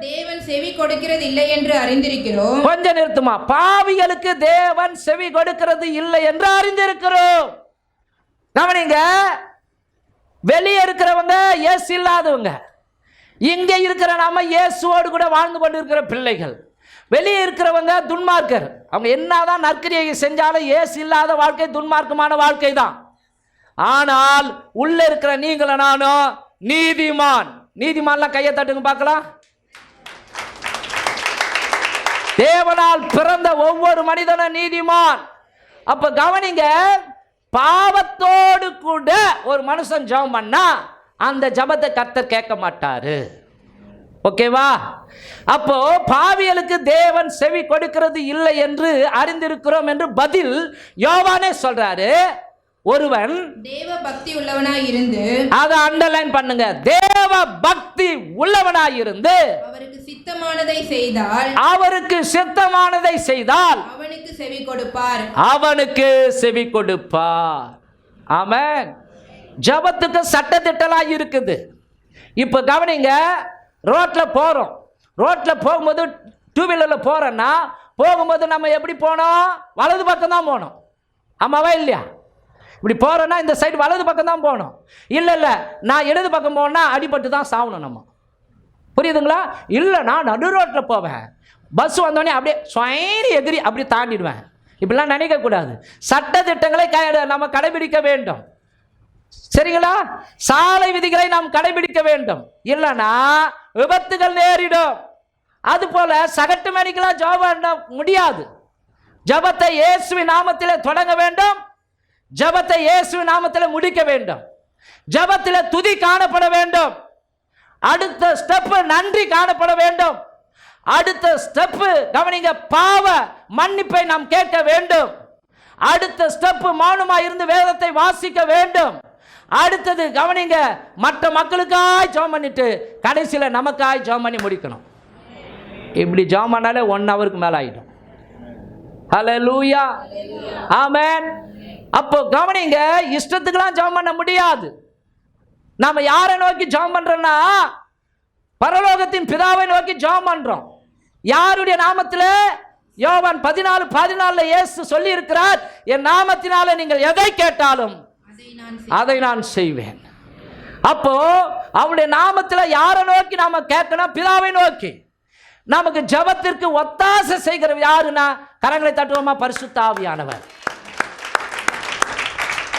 தேவன் செவி கொடுக்கிறது இல்லை என்று அறிந்திருக்கிறோம். கொஞ்சம் நிறுத்துமா. பாவிகளுக்கு தேவன் செவி கொடுக்கிறது இல்லை என்று அறிந்திருக்கிறோம். கவனிங்க, வெளியே இருக்கிறவங்க இயேசு இல்லாதவங்க, இங்கே இருக்கிற நாம இயேசுவோடு கூட வாழ்ந்து கொண்டு இருக்கிற பிள்ளைகள். வெளியே இருக்கிறவங்க துன்மார்க்கர். அவங்க என்னதான் நற்கிரியை செஞ்சாலும் இயேசு இல்லாத வாழ்க்கை துன்மார்க்கமான வாழ்க்கை தான். ஆனால் உள்ள இருக்கிற நீங்களும் நானும் நீதிமான். நீதிமான்லாம் கையை தட்டுங்க பார்க்கலாம். தேவனால் பிறந்த ஒவ்வொரு மனிதனும் நீதிமான். அப்ப கவனிங்க, பாவத்தோடு கூட ஒரு மனுஷன் ஜெபம் பண்ணா அந்த ஜெபத்தை கர்த்தர் கேட்க மாட்டாரு. ஓகேவா? அப்போ பாவிகளுக்கு தேவன் செவி கொடுக்கிறது இல்லை என்று அறிந்திருக்கிறோம் என்று பதில் யோவானே சொல்றாரு. ஒருவன் தேவ பக்தி உள்ளவனாய் இருந்து, அதை அண்டர்லைன் பண்ணுங்க, தேவ பக்தி உள்ளவனாய் இருந்து அவருக்கு சித்தமானதை செய்தால், அவனுக்கு செவி கொடுப்பார். ஆமென். ஜெபத்துக்கு சட்டதிட்டலாம் இருக்குது. இப்ப கவனிங்க, ரோட்ல போறோம். ரோட்ல போகும்போது டூ வீலர்ல போறோம்னா போகும்போது நம்ம எப்படி போனோம்? வலது பக்கம் தான் போனோம். ஆமாவா இல்லையா? இப்படி போறோம்னா இந்த சைடு வலது பக்கம் தான் போகணும். இல்லை நான் இடது பக்கம் போனா அடிபட்டு தான் சாகணும் நம்ம. புரியுதுங்களா? இல்லை நான் நடு ரோட்டில் போவேன், பஸ் வந்தோடனே அப்படியே ஸ்வைனி எகிரி அப்படி தாண்டிடுவேன். இப்படிலாம் நினைக்கக்கூடாது. சட்டதிட்டங்களை நம்ம கடைபிடிக்க வேண்டும். சரிங்களா? சாலை விதிகளை நாம் கடைபிடிக்க வேண்டும். இல்லைன்னா விபத்துகள் நேரிடும். அது போல சகட்டு மணிக்கெல்லாம் ஜெபம் பண்ண முடியாது. ஜெபத்தை இயேசுவின் நாமத்திலே தொடங்க வேண்டும். ஜெபத்தை இயேசுவின் நாமத்தில் முடிக்க வேண்டும். ஜெபத்தில் துதி காணப்பட வேண்டும். அடுத்த ஸ்டெப் நன்றி காணப்பட வேண்டும். அடுத்த ஸ்டெப் கவனிங்க, பாவ மன்னிப்பை நாம் கேட்க வேண்டும். அடுத்த ஸ்டெப் மௌனமாக இருந்து வேதத்தை வாசிக்க வேண்டும். அடுத்தது கவனிங்க, மற்ற மக்களுக்காய் ஜெபம் பண்ணிட்டு கடைசியில் நமக்காய் ஜெபம் பண்ணி முடிக்கணும். இப்படி ஜெபம் பண்ணாலே 1 ஹவருக்கு மேலே ஆகிடும். ஹல்லேலூயா, ஆமென். அப்போ கவனிங்க, இஷ்டத்துக்கெல்லாம் ஜெபம் பண்ண முடியாது. நாம யாரை நோக்கி ஜெபம் பண்றோம்னா பரலோகத்தின் பிதாவை நோக்கி ஜெபம் பண்றோம். யாருடைய நாமத்தில்? யோவான் 14:14 இயேசு சொல்லி இருக்கிறார், என் நாமத்தினால நீங்கள் எதை கேட்டாலும் அதை நான் செய்வேன். அப்போ அவருடைய நாமத்தில் யாரை நோக்கி நாம கேட்கணும்? பிதாவை நோக்கி. நமக்கு ஜெபத்திற்கு ஒத்தாசை செய்கிற யாருன்னா, கரங்களை தட்டுவோமா? பரிசுத்த ஆவியானவர்.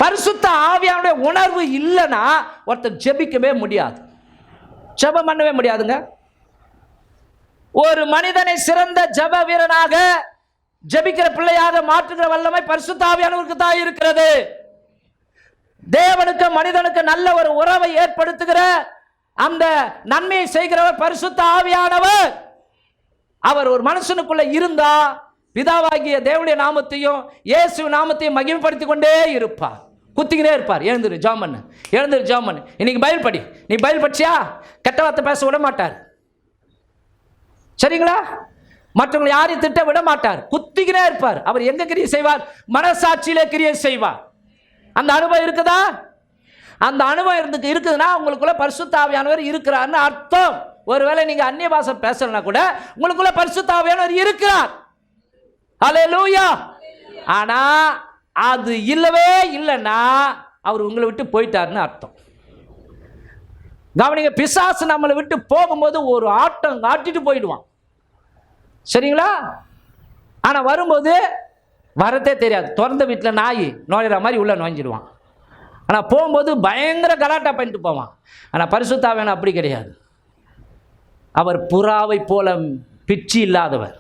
பரிசுத்த ஆவியானுடைய உணர்வு இல்லைன்னா ஒருத்தர் ஜெபிக்கவே முடியாது, ஜெபம் பண்ணவே முடியாதுங்க. ஒரு மனிதனை சிறந்த ஜெப வீரனாக, ஜெபிக்கிற பிள்ளையாக மாற்றுகிற வல்லமை பரிசுத்த ஆவியானவருக்கு தான் இருக்கிறது. தேவனுக்கு மனிதனுக்கு நல்ல ஒரு உறவை ஏற்படுத்துகிற அந்த நன்மையை செய்கிறவர் பரிசுத்த ஆவியானவர். அவர் ஒரு மனுஷனுக்குள்ள இருந்தா பிதாவாகிய தேவனுடைய நாமத்தையும் இயேசு நாமத்தையும் மகிமைப்படுத்தி கொண்டே இருப்பார். குத்திக்கிட்டே இருப்பார். எழுந்துரு ஜெபம் பண்ணு, எழுந்துரு ஜெபம் பண்ணு, இன்னைக்கு பைபிள் படி. நீ பைபிள் படிச்சியா? கெட்ட வார்த்தை பேச விட மாட்டார். சரிங்களா? மற்றவங்களை யாரையும் திட்ட விட மாட்டார். குத்திக்கிட்டே இருப்பார். அவர் எங்க கிரியை செய்வார்? மனசாட்சியிலே கிரியை செய்வார். அந்த அனுபவம் இருக்குதா? அந்த அனுபவம் இருக்குதுன்னா உங்களுக்குள்ள பரிசுத்த ஆவியானவர் இருக்கிறார்னு அர்த்தம். ஒருவேளை நீங்க அந்நிய பாஷை பேசலனா கூட உங்களுக்குள்ள பரிசுத்த ஆவியானவர் இருக்கிறார். ஹல்லேலூயா. ஆனா அது இல்லவே இல்லைன்னா அவர் உங்களை விட்டு போயிட்டாருன்னு அர்த்தம். கவனிங்க, பிசாசு நம்மளை விட்டு போகும்போது ஒரு ஆட்டம் காட்டிட்டு போயிடுவான். சரிங்களா? ஆனா வரும்போது வரதே தெரியாது. திறந்த வீட்டில் நாய் நுழையிற மாதிரி உள்ள நுழைஞ்சிடுவான். ஆனால் போகும்போது பயங்கர கலாட்டா பண்ணிட்டு போவான். ஆனால் பரிசுத்த ஆவியானவர் அப்படி கிடையாது. அவர் புறாவை போல பிச்சு இல்லாதவர்.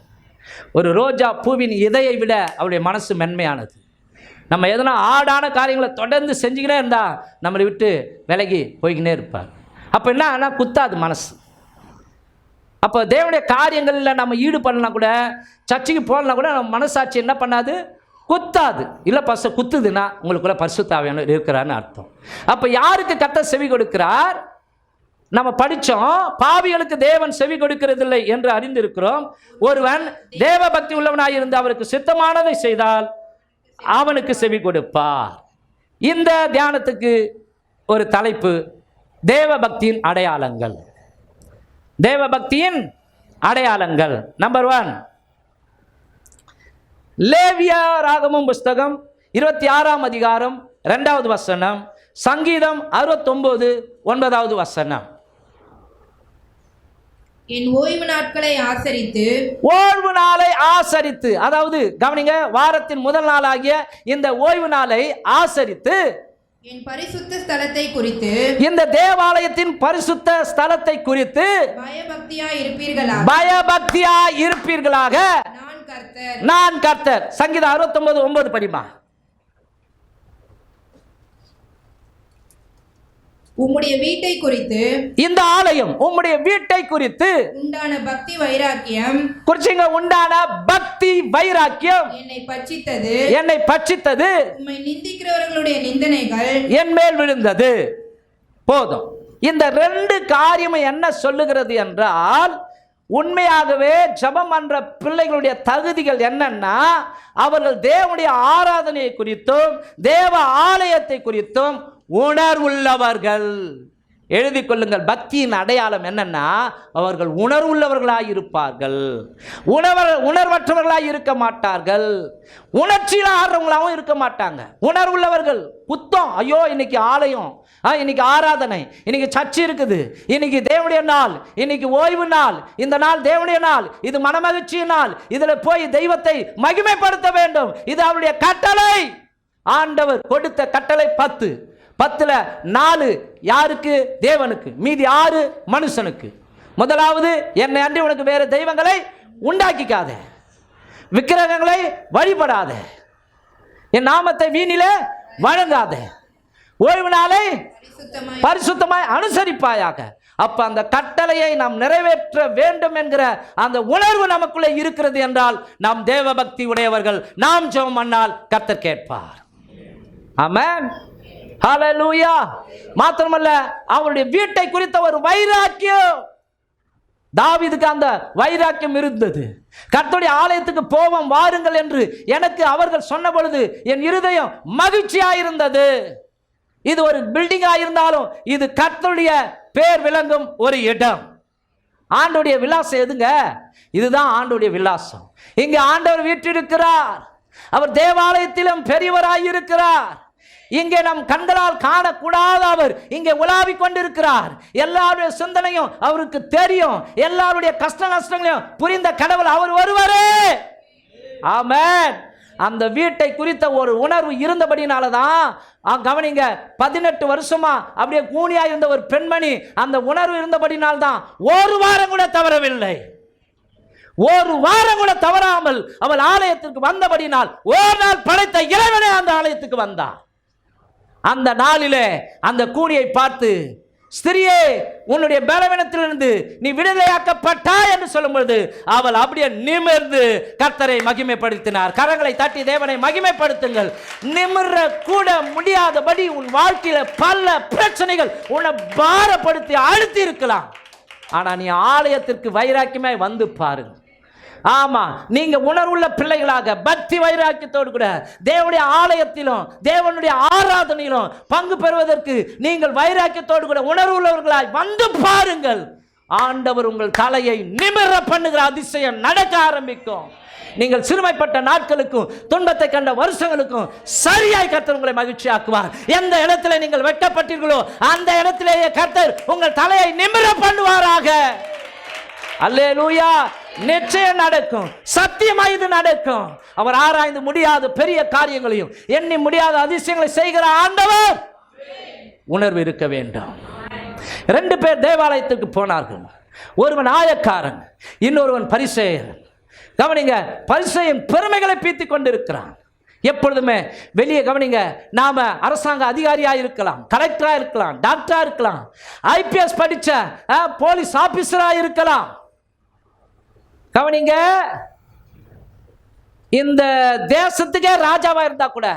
ஒரு ரோஜா பூவின் இதயை விட அவருடைய மனசு மென்மையானது. நம்ம எதனா ஆடான காரியங்களை தொடர்ந்து செஞ்சுக்கிட்டே இருந்தா நம்மளை விட்டு விலகி போய்கினே இருப்பார். அப்போ என்ன குத்தாது மனசு. அப்போ தேவனுடைய காரியங்களில் நம்ம ஈடுபடலாம் கூட, சர்ச்சைக்கு போகலாம் கூட நம்ம மனசாட்சி என்ன பண்ணாது? குத்தாது. இல்லை குத்துதுன்னா உங்களுக்குள்ள பரிசுத்த ஆவியானவர் இருக்கிறான்னு அர்த்தம். அப்போ யாருக்கு கர்த்தர் செவி கொடுக்கிறார்? நம்ம படிச்சோம், பாவிகளுக்கு தேவன் செவி கொடுக்கிறதில்லை என்று அறிந்திருக்கிறோம். ஒருவன் தேவ பக்தி உள்ளவனாய் இருந்து அவருக்கு சித்தமானதை செய்தால் அவனுக்கு செவி கொடுப்பார். இந்த தியானத்துக்கு ஒரு தலைப்பு, தேவ பக்தியின் அடையாளங்கள். தேவ பக்தியின் அடையாளங்கள். நம்பர் 1, லேவியராகமம் புஸ்தகம் 26ஆம் அதிகாரம் 2வது வசனம், சங்கீதம் 69:9வது வசனம். என் ஓய்வு நாட்களை ஆசரித்து, ஓய்வு நாளை ஆசரித்து, அதாவது கவனிங்க, வாரத்தின் முதல் நாளாகிய இந்த ஓய்வு நாளை ஆசரித்து என் பரிசுத்த ஸ்தலத்தை குறித்து, இந்த தேவாலயத்தின் பரிசுத்த ஸ்தலத்தை குறித்து பயபக்தியா இருப்பீர்களாக நான் கர்த்தர். சங்கீதம் 69:9 படிமா. உம்முடைய வீட்டை குறித்து, இந்த ஆலயம் உம்முடைய வீட்டை குறித்து உண்டான பக்தி வைராக்கியம், குறிச்சிங்க, உண்டான பக்தி வைராக்கியம் என்னை பட்சித்தது, உம்மை நிந்திக்கிறவர்களுடைய நிந்தனைகள் என் மேல் விழுந்தது. போதும். இந்த 2 காரியம் என்ன சொல்லுகிறது என்றால், உண்மையாகவே ஜெபம் பண்ற பிள்ளைகளுடைய தகுதிகள் என்னன்னா, அவர்கள் தேவனுடைய ஆராதனையை குறித்தும் தேவ ஆலயத்தை குறித்தும் உணர்வுள்ளவர்கள். எழுதி கொள்ளுங்கள். பக்தியின் அடையாளம் என்னன்னா, அவர்கள் உணர்வுள்ளவர்களாய் இருப்பார்கள். உணர்வற்றவர்களாய் இருக்க மாட்டார்கள். உணர்ச்சியில் ஆடுறவங்களாகவும் இருக்க மாட்டாங்க. உணர்வுள்ளவர்கள். புத்தம், ஐயோ இன்னைக்கு ஆலயம், இன்னைக்கு ஆராதனை, இன்னைக்கு சர்ச்சை இருக்குது, இன்னைக்கு தேவனுடைய நாள், இன்னைக்கு ஓய்வு நாள், இந்த நாள் தேவனுடைய நாள், இது மனமகிழ்ச்சி நாள், இதுல போய் தெய்வத்தை மகிமைப்படுத்த வேண்டும், இது அவருடைய கட்டளை. ஆண்டவர் கொடுத்த கட்டளை 10ல் 4 யாருக்கு? தேவனுக்கு. மீதி 6 மனுஷனுக்கு. முதலாவது, என்னை அன்றி உனக்கு வேறு தெய்வங்களை உண்டாக்கிக்காத, விக்கிரகங்களை வழிபடாத, என் நாமத்தை வீணிலே வழங்காத, ஓய்வு நாளை பரிசுத்தமாய் அனுசரிப்பாயாக. அப்ப அந்த கட்டளையை நாம் நிறைவேற்ற வேண்டும் என்கிற அந்த உணர்வு நமக்குள்ளே இருக்கிறது என்றால் நாம் தேவ பக்தி உடையவர்கள். நாம் ஜெபம் பண்ணால் கர்த்தர் கேட்பார். ஆமென். ஹல்லேலூயா. மாத்திரமல்ல, அவருடைய வீட்டை குறித்த ஒரு வைராக்கியம். தாவீதுக்கு அந்த வைராக்கியம் இருந்தது. கர்த்தருடைய ஆலயத்துக்கு போவோம் வாருங்கள் என்று எனக்கு அவர்கள் சொன்ன பொழுது என் இருதயம் மகிழ்ச்சியாயிருந்தது. இது ஒரு பில்டிங்கா இருந்தாலும் இது கர்த்தருடைய பேர் விளங்கும் ஒரு இடம். ஆண்டவருடைய விலாசம் எதுங்க? இதுதான் ஆண்டவருடைய விலாசம். இங்க ஆண்டவர் வீற்றிருக்கிறார். அவர் தேவாலயத்திலும் பெரியவராயிருக்கிறார். இங்கே நம் கண்களால் காணக்கூடாத அவர் இங்கே உலாவிக் கொண்டிருக்கிறார். எல்லாருடைய சிந்தனையும் அவருக்கு தெரியும். எல்லாருடைய கஷ்ட நஷ்டங்களையும் புரிந்த கடவுள் அவர் ஒருவரே. ஆமென். அந்த வீட்டை குறித்த ஒரு உணர்வு இருந்தபடினாலதான், கவனிங்க, 18 வருஷமா அப்படியே கூனியா இருந்த ஒரு பெண்மணி, அந்த உணர்வு இருந்தபடினால்தான் ஒரு வாரம் கூட தவறவில்லை. ஒரு வாரம் கூட தவறாமல் அவள் ஆலயத்திற்கு வந்தபடினால் ஒரு நாள் படைத்த இறைவனே அந்த ஆலயத்துக்கு வந்தார். அந்த நாளிலே அந்த கூனியை பார்த்து, ஸ்திரியே, உன்னுடைய பலவீனத்திலிருந்து நீ விடுதலையாக்கப்பட்டாய் என்று சொல்லும் பொழுது அவள் அப்படியே நிமிர்ந்து கர்த்தரை மகிமைப்படுத்தினார். கரங்களை தட்டி தேவனை மகிமைப்படுத்துங்கள். நிமிர கூட முடியாதபடி உன் வாழ்க்கையில பல பிரச்சனைகள் உன்னை பாரப்படுத்தி அழுத்தி இருக்கலாம். ஆனா நீ ஆலயத்திற்கு வைராக்கியமாய் வந்து பாருங்க. ஆமா, நீங்க உணர்வுள்ள பிள்ளைகளாக பக்தி வைராக்கியத்தோடு கூட தேவனுடைய ஆலயத்திலும் தேவனுடைய ஆராதனையிலும் பங்கு பெறுவதற்கு நீங்கள் வைராக்கியத்தோடு கூட உணர்வுள்ளவர்களாய் வந்து பாருங்கள். ஆண்டவர் உங்கள் தலையை நிமிர பண்ணுகிற அதிசயம் நடக்க ஆரம்பிக்கும். நீங்கள் சிறுமைப்பட்ட நாட்களுக்கும் துன்பத்தை கண்ட வருஷங்களுக்கும் சரியாய் கர்த்தர் உங்களை மகிழ்ச்சியாக்குவார். எந்த இடத்துல நீங்கள் வெட்டப்பட்டீர்களோ அந்த இடத்திலேயே கர்த்தர் உங்கள் தலையை நிமிர பண்ணுவாராக. அல்லேலூயா. நிச்சயம் நடக்கும். சத்தியமாய் இது நடக்கும். அவர் ஆராய்ந்து முடியாத பெரிய காரியங்களையும் எண்ணி முடியாத அதிசயங்களை செய்கிற ஆண்டவர். உணர்வு இருக்க வேண்டும். 2 பேர் தேவாலயத்துக்கு போனார்கள். ஒருவன் ஆயக்காரன், இன்னொருவன் பரிசேயர். கவனிங்க, பரிசேயன் பெருமைகளை பீத்திக் கொண்டிருக்கிறான். எப்பொழுதுமே வெளியே கவனிங்க, நாம அரசாங்க அதிகாரியா இருக்கலாம், கலெக்டரா இருக்கலாம், டாக்டரா இருக்கலாம், ஐபிஎஸ் படிச்ச போலீஸ் ஆபீசரா இருக்கலாம். கவனிங்க, இந்த தேசத்துக்கே ராஜாவா இருந்தா கூட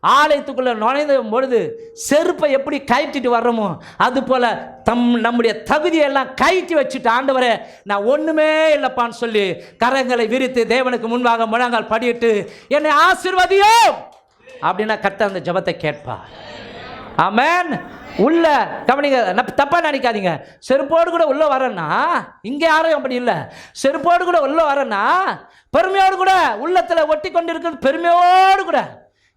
ஆலயத்துக்குள்ள நுழைந்த பொழுது செருப்பை எப்படி கழட்டிட்டு வர்றோமோ அது போல நம்முடைய தகுதியெல்லாம் கழட்டி வச்சுட்டு, ஆண்டவரே நான் ஒண்ணுமே இல்லைப்பான்னு சொல்லி கரங்களை விரித்து தேவனுக்கு முன்பாக முழங்கால் படியிட்டு என்னை ஆசீர்வதியோ அப்படின்னா கர்த்தர் அந்த ஜெபத்தை கேட்பார். ஆமென். உள்ள கவனிங்க, தப்பா நினைக்காதீங்க. செருப்போடு கூட உள்ள வரேன்னா, இங்கே யாரும் அப்படி இல்லை. செருப்போடு கூட உள்ள வரேன்னா பெருமையோடு கூட உள்ளத்துல ஒட்டி கொண்டு இருக்கிறது பெருமையோடு கூட.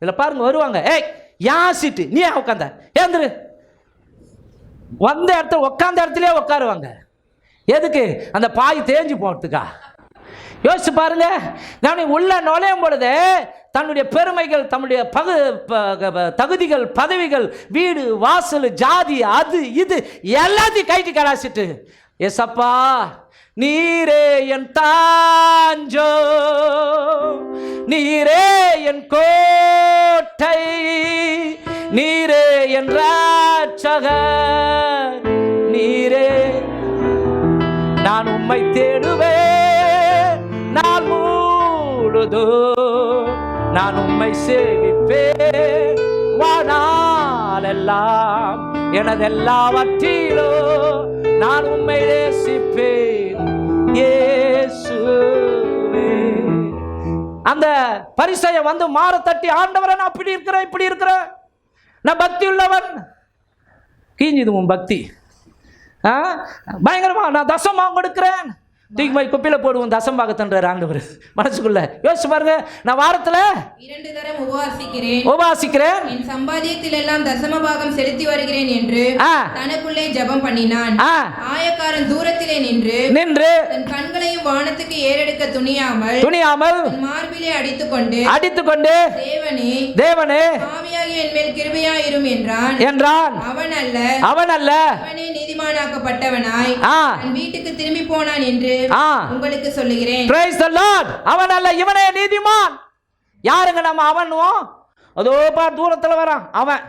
இதில் பாருங்க, வருவாங்க, ஏய் யாசிட்டு நீ உட்காந்த ஏந்திரு, வந்த இடத்துல உட்காந்த இடத்துலயே உட்காருவாங்க. எதுக்கு? அந்த பாய் தேஞ்சு போகிறதுக்கா? யோசிச்சு பாருங்க. நான் உள்ள நுழையும் பொழுது தன்னுடைய பெருமைகள், தன்னுடைய தகுதிகள், பதவிகள், வீடு வாசல், ஜாதி, அது இது எல்லாத்தையும் கைட்டு கடாசிட்டு, ஏசப்பா நீரே என் தாஞ்சோ, நீரே என் கோட்டை, நீரே என் ரட்சகர், நீரே நான் உம்மை தேடுவேன் நாள் முழுதும், நான் உம்மை சேவிப்பேன் வாழ்நாளெல்லாம், எனதெல்லாவற்றிலும் நான் உம்மை நேசிப்பேன் இயேசுவே. அந்த பரிசையை வந்து மாற தட்டி, ஆண்டவரை நான் அப்படி இருக்கிறேன், இப்படி இருக்கிறேன், நான் பக்தி உள்ளவன். கீஞ்சுது உன் பக்தி. பயங்கரமா நான் தசமாக கொடுக்கிறேன், தூக்கி போய் குப்பையில போடுவோம் தசம்பாகத்தன்றார் ஆண்டவர். மனசுக்குள்ள யோசிச்சு பாருங்க. நான் வாரத்துல 2 தரம் உபவாசிக்கிறேன், என் சம்பாதியத்தில் எல்லாம் தசமபாகம் செலுத்தி வருகிறேன் என்று தனக்குள்ளே ஜெபம் பண்ணினான். ஆயக்காரன் தூரத்திலே நின்று தன் கண்களையும் வானத்துக்கு ஏறெடுக்க துணியாமல் மார்பிலே அடித்துக்கொண்டு தேவனே பாவியாகிய என் மேல் கிருபையாயிரும் என்றான். அவன் அல்ல அவனே நீதிமானாக்கப்பட்டவனாய் தன் வீட்டுக்கு திரும்பி போனான் என்று உங்களுக்கு சொல்லுகிறேன். Praise the Lord. அவன் அல்ல, இவனே நீதிமான். யாருங்க நம்ம அவனும்? அதோ பார் தூரத்துல வரான் அவன்.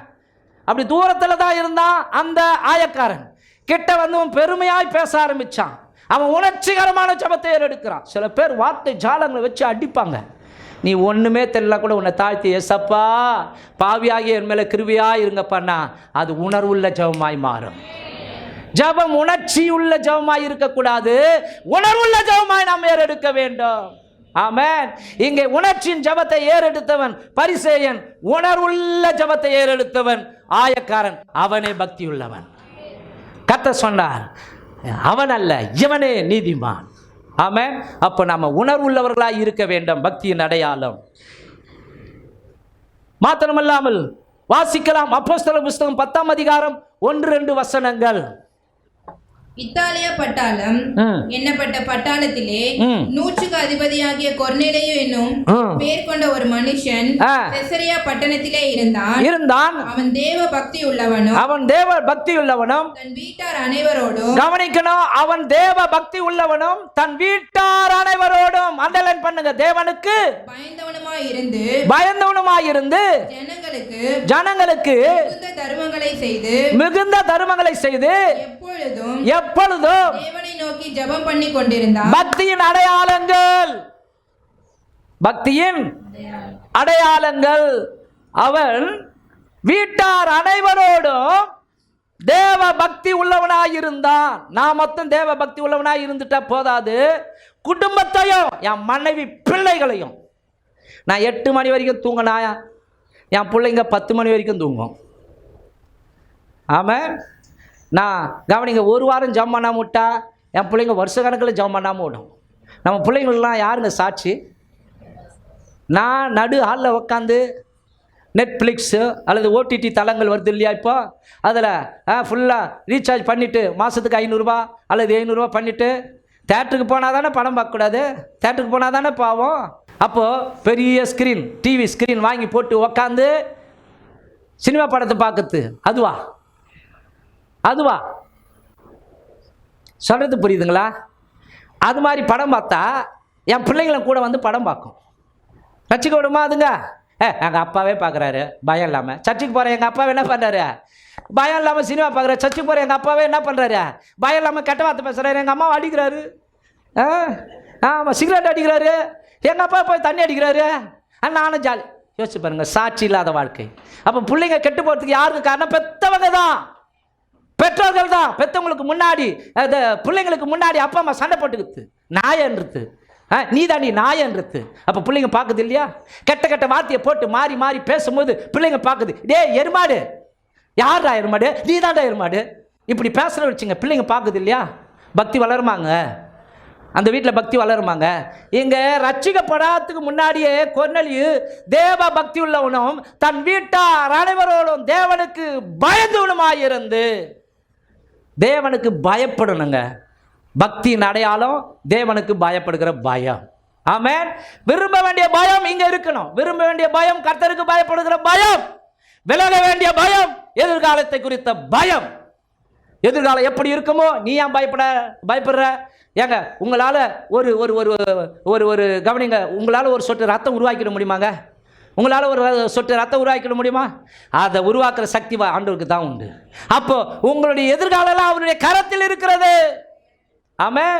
அப்படி தூரத்துல தான் இருந்தான் அந்த ஆயக்காரன். கிட்ட வந்து பெருமையாய் பேச ஆரம்பிச்சான். அவன் உணர்ச்சிகரமான ஜெபத்தை ஏறெடுக்கிறான். சில பேர் வார்த்தை ஜாலங்களை வச்சு அடிப்பாங்க. நீ ஒண்ணுமே தெரியல கூட உன்னை தாழ்த்தி, ஏசப்பா பாவியாகி என் மேல கிருபையா இருங்கப்பான்னா அது உணர்வுள்ள ஜெபமாய் மாறும். ஜெபம் உணர்ச்சி உள்ள ஜெபமாய் இருக்கக்கூடாது, உணர்வுள்ள ஜெபமாய் நாம் ஏறெடுக்க வேண்டும். ஆமென். இங்கே உணர்ச்சியின் ஜெபத்தை ஏறெடுத்தவன் பரிசேயன், உணர்வுள்ள ஜெபத்தை ஏறெடுத்தவன் ஆயக்காரன். அவனே பக்தி உள்ளவன். கர்த்தர் சொன்னார், அவன் அல்ல இவனே நீதிமான். ஆமென். அப்போ நாம உணர்வுள்ளவர்களாய் இருக்க வேண்டும். பக்தியின் அடையாளம். மாத்திரமல்லாமல் வாசிக்கலாம் அப்போஸ்தலர் புத்தகம் 10ஆம் அதிகாரம் 1-2 வசனங்கள். இத்தாலியா பட்டாளம் எண்ணப்பட்ட பட்டாளத்திலே 100க்கு அதிபதியாகிய கொர்நேலியு என்னும் பேர் கொண்ட ஒரு மனுஷன் செசரியா பட்டணத்திலே இருந்தான். அவன் தேவ பக்தி உள்ளவனும் தன் வீட்டார் அனைவரோடும், கவனிக்கணும், அவன் தேவ பக்தி உள்ளவனும் தன் வீட்டார் அனைவரோடும், அண்டர்லைன் பண்ணுங்க, தேவனுக்கு பயந்தவனுமாய் இருந்து ஜனங்களுக்கு மிகுந்த தருமங்களை செய்து எப்பொழுதும் தேவனை நோக்கி ஜெபம் பண்ணி கொண்டிருந்தான். பக்தியின் அடையாளங்கள் அவன் வீட்டார் அனைவரோடும் தேவ பக்தி உள்ளவனாயிருந்தான். நான் மொத்தம் தேவ பக்தி உள்ளவனாய் இருந்துட்டா போதாது, குடும்பத்தையும் என் மனைவி பிள்ளைகளையும். நான் 8 மணி வரைக்கும் தூங்கினா என் பிள்ளைங்க 10 மணி வரைக்கும் தூங்கும். ஆமாம். நான் கவனிங்க, ஒரு வாரம் ஜெபம் பண்ணாம விட்டா என் பிள்ளைங்க வருஷ கணக்கில் ஜெபம் பண்ணாமல் விடும். நம்ம பிள்ளைங்கள்லாம் யாருங்க சாட்சி? நான் நடு ஹாலில் உட்காந்து நெட்ஃப்ளிக்ஸு அல்லது ஓடிடி தளங்கள் வருது இல்லையா, இப்போ அதில் ஃபுல்லாக ரீசார்ஜ் பண்ணிவிட்டு மாதத்துக்கு 500 அல்லது 700 பண்ணிவிட்டு தேட்டருக்கு போனால் தானே படம் பார்க்கக்கூடாது, தேட்டருக்கு போனால் தானே பாவம். அப்போது பெரிய ஸ்க்ரீன், டிவி ஸ்க்ரீன் வாங்கி போட்டு உக்காந்து சினிமா படத்தை பார்க்குறது. அதுவா சொல்கிறது புரியுதுங்களா? அது மாதிரி படம் பார்த்தா என் பிள்ளைங்களும் கூட வந்து படம் பார்க்கும். ரசிக்க விடுமா அதுங்க? எங்கள் அப்பாவே பார்க்குறாரு பயம் இல்லாமல். சர்ச்சுக்கு போகிற எங்கள் அப்பாவே என்ன பண்ணுறாரு? பயம் இல்லாமல் சினிமா பார்க்குறாரு. சர்ச்சுக்கு போகிற எங்கள் அப்பாவே என்ன பண்ணுறாரு? பயம் இல்லாமல் கெட்ட வார்த்தை பேசுகிறாரு. எங்கள் அம்மாவை அடிக்கிறாரு. ஆமாம், சிகரெட் அடிக்கிறாரு. எங்கள் அப்பா போய் தண்ணி அடிக்கிறாரு. நானும் ஜாலி. யோசிச்சு பாருங்க, சாட்சி இல்லாத வாழ்க்கை. அப்போ பிள்ளைங்க கெட்டு போகிறதுக்கு யாருக்கு காரணம்? பெற்றவங்க தான், பெற்றோர்கள் தான். பெற்றவங்களுக்கு முன்னாடி அந்த பிள்ளைங்களுக்கு முன்னாடி அப்பா அம்மா சண்டை போட்டுக்குது, நாயன்றது, நீ நாயன்றது. அப்போ பிள்ளைங்க பார்க்குது இல்லையா? கெட்ட கெட்ட வார்த்தையை போட்டு மாறி மாறி பேசும்போது பிள்ளைங்க பார்க்குது, டே எருமாடு, யார்டா எருமாடு, நீ தான்டா எருமாடு, இப்படி பேசுகிற வச்சுங்க. பிள்ளைங்க பார்க்குது இல்லையா? பக்தி வளருமாங்க, அந்த வீட்டில் பக்தி வளருமாங்க. இங்கே ரட்சிக்கப்படாததுக்கு முன்னாடியே கொர்நேலியு தேவ பக்தி உள்ளவனும் தன் வீட்டார் அனைவரோடும் தேவனுக்கு பயந்தவனுமாயிருந்து, தேவனுக்கு பயப்படணுங்க. பக்தியின் அடையாளம் தேவனுக்கு பயப்படுகிற பயம். ஆமென். விரும்ப வேண்டிய பயம் இங்க இருக்கணும். விரும்ப வேண்டிய பயம் கர்த்தருக்கு பயப்படுகிற பயம். விலக வேண்டிய பயம் எதிர்காலத்தை குறித்த பயம். எதிர்காலம் எப்படி இருக்குமோ நீ ஏன் பயப்படுற? ஏங்க உங்களால் ஒரு ஒரு ஒரு ஒரு ஒரு கவனிங்க, உங்களால் ஒரு சொட்டு ரத்தம் உருவாக்கிட முடியுமாங்க? உங்களால் ஒரு சொட்டு ரத்தம் உருவாக்கிட முடியுமா? அதை உருவாக்குற சக்தி ஆண்டவருக்கு தான் உண்டு. அப்போ உங்களுடைய எதிர்காலம் அவருடைய கரத்தில் இருக்கிறது. ஆமென்.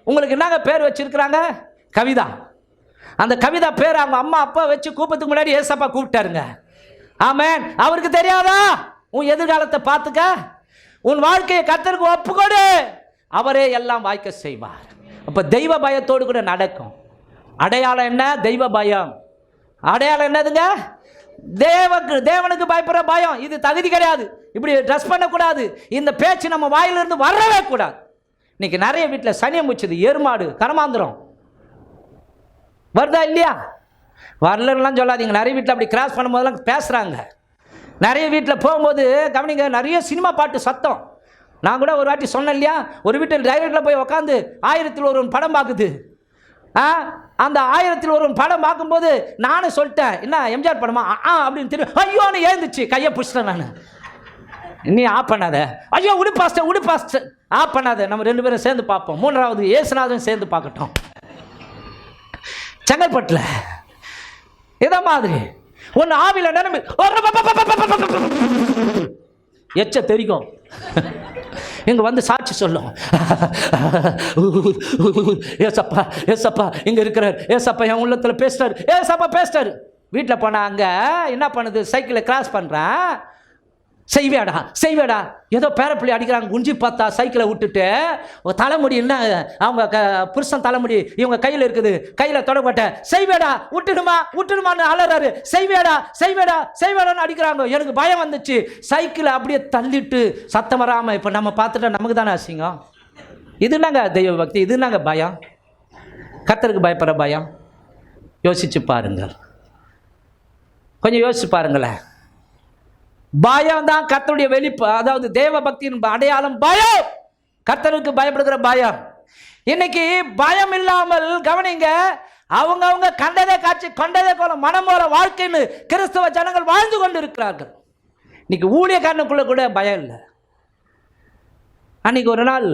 உங்களுக்கு என்னங்க பேர் வச்சிருக்கிறாங்க? கவிதா. அந்த கவிதா பேர் அவங்க அம்மா அப்பா வச்சு கூப்பத்துக்கு முன்னாடி ஏசப்பா கூப்பிட்டாருங்க. ஆமென். அவருக்கு தெரியாதா? உன் எதிர்காலத்தை பார்த்துக்க, உன் வாழ்க்கையை கர்த்தருக்கு ஒப்புக்கொடு, அவரே எல்லாம் வாய்க்க செய்வார். அப்போ தெய்வ பயத்தோடு கூட நடக்கும். அடையாளம் என்ன? தெய்வ பயம். அடையாளம் என்னதுங்க? தேவனுக்கு பயப்படுற பயம். இது தகுதி கிடையாது, இப்படி ட்ரெஸ் பண்ணக்கூடாது, இந்த பேச்சு நம்ம வாயிலிருந்து வரவே கூடாது. இன்னைக்கு நிறைய வீட்டில் சனியம் முச்சுது, எருமாடு, கரமாந்திரம் வருதா இல்லையா? வரலன்னா சொல்லாதீங்க. நிறைய வீட்டில் அப்படி கிராஸ் பண்ணும்போதெல்லாம் பேசுகிறாங்க. நிறைய வீட்டில் போகும்போது கவனிங்க, நிறைய சினிமா பாட்டு சத்தம். நான் கூட ஒரு வாட்டி சொன்னேன் இல்லையா, ஒரு வீட்டில் டைரக்டில் போய் உட்காந்து 1001 படம் பார்க்குது. அந்த 1001 படம் பார்க்கும்போது நானும் சொல்லிட்டேன், என்ன எம்ஜிஆர் படமா அப்படின்னு தெரியும். ஐயோன்னு ஏந்துச்சு, கையை பிடிச்சிட்டேன் நான். நீ ஆஃப் பண்ணாத, ஐயோ உடு பாஸ்டர் ஆஃப் பண்ணாத, நம்ம 2 பேரும் சேர்ந்து பார்ப்போம். 3வது ஏசுநாதன் சேர்ந்து பார்க்கட்டும். செங்கல்பட்டில் இதை மாதிரி ஒன்று ஆவில நிரம்பி எச்ச தெரிக்கும். இங்க வந்து சாட்சி சொல்லும், ஏசப்பா ஏசப்பா இங்க இருக்கிறார், ஏசப்பா என் உள்ளத்துல பேசிட்டாரு, ஏசப்பா பேசிட்டாரு. வீட்டில் போனா அங்க என்ன பண்ணுது, சைக்கிளை கிராஸ் பண்றேன், செய்வேடா ஏதோ பேரப்பிள்ளை அடிக்கிறாங்க. குஞ்சி பார்த்தா சைக்கிளை விட்டுட்டு தலைமுடி என்ன அவங்க புருஷன் தலைமுடி இவங்க கையில் இருக்குது, கையில் தொடப்பட்ட செய்வேடா விட்டுடுமான்னு அலறாரு. செய்வேடான்னு அடிக்கிறாங்க. எனக்கு பயம் வந்துச்சு. சைக்கிளை அப்படியே தள்ளிட்டு சத்தம் வராமல் இப்போ நம்ம பார்த்துட்டா நமக்கு தானே அசிங்கம். இது நாங்க தெய்வ பக்தி, இது நாங்க பயம், கர்த்தருக்கு பயப்படுற பயம். யோசிச்சு பாருங்கள், கொஞ்சம் யோசிச்சு பாருங்களேன். பயம் தான் கர்த்தருடைய வெளிப்பு, அதாவது தேவ பக்தியின் அடையாளம் பயம், கர்த்தருக்கு பயப்படுகிற பயம். இன்னைக்கு பயம் இல்லாமல் கவனிங்க, அவங்க கண்டதே காட்சி கொண்டதே கோலம் மனம் போல வாழ்க்கைன்னு கிறிஸ்தவ ஜனங்கள் வாழ்ந்து கொண்டு இருக்கிறார்கள். இன்னைக்கு ஊழியக்காரனுக்குள்ள கூட பயம் இல்லை. அன்னைக்கு ஒரு நாள்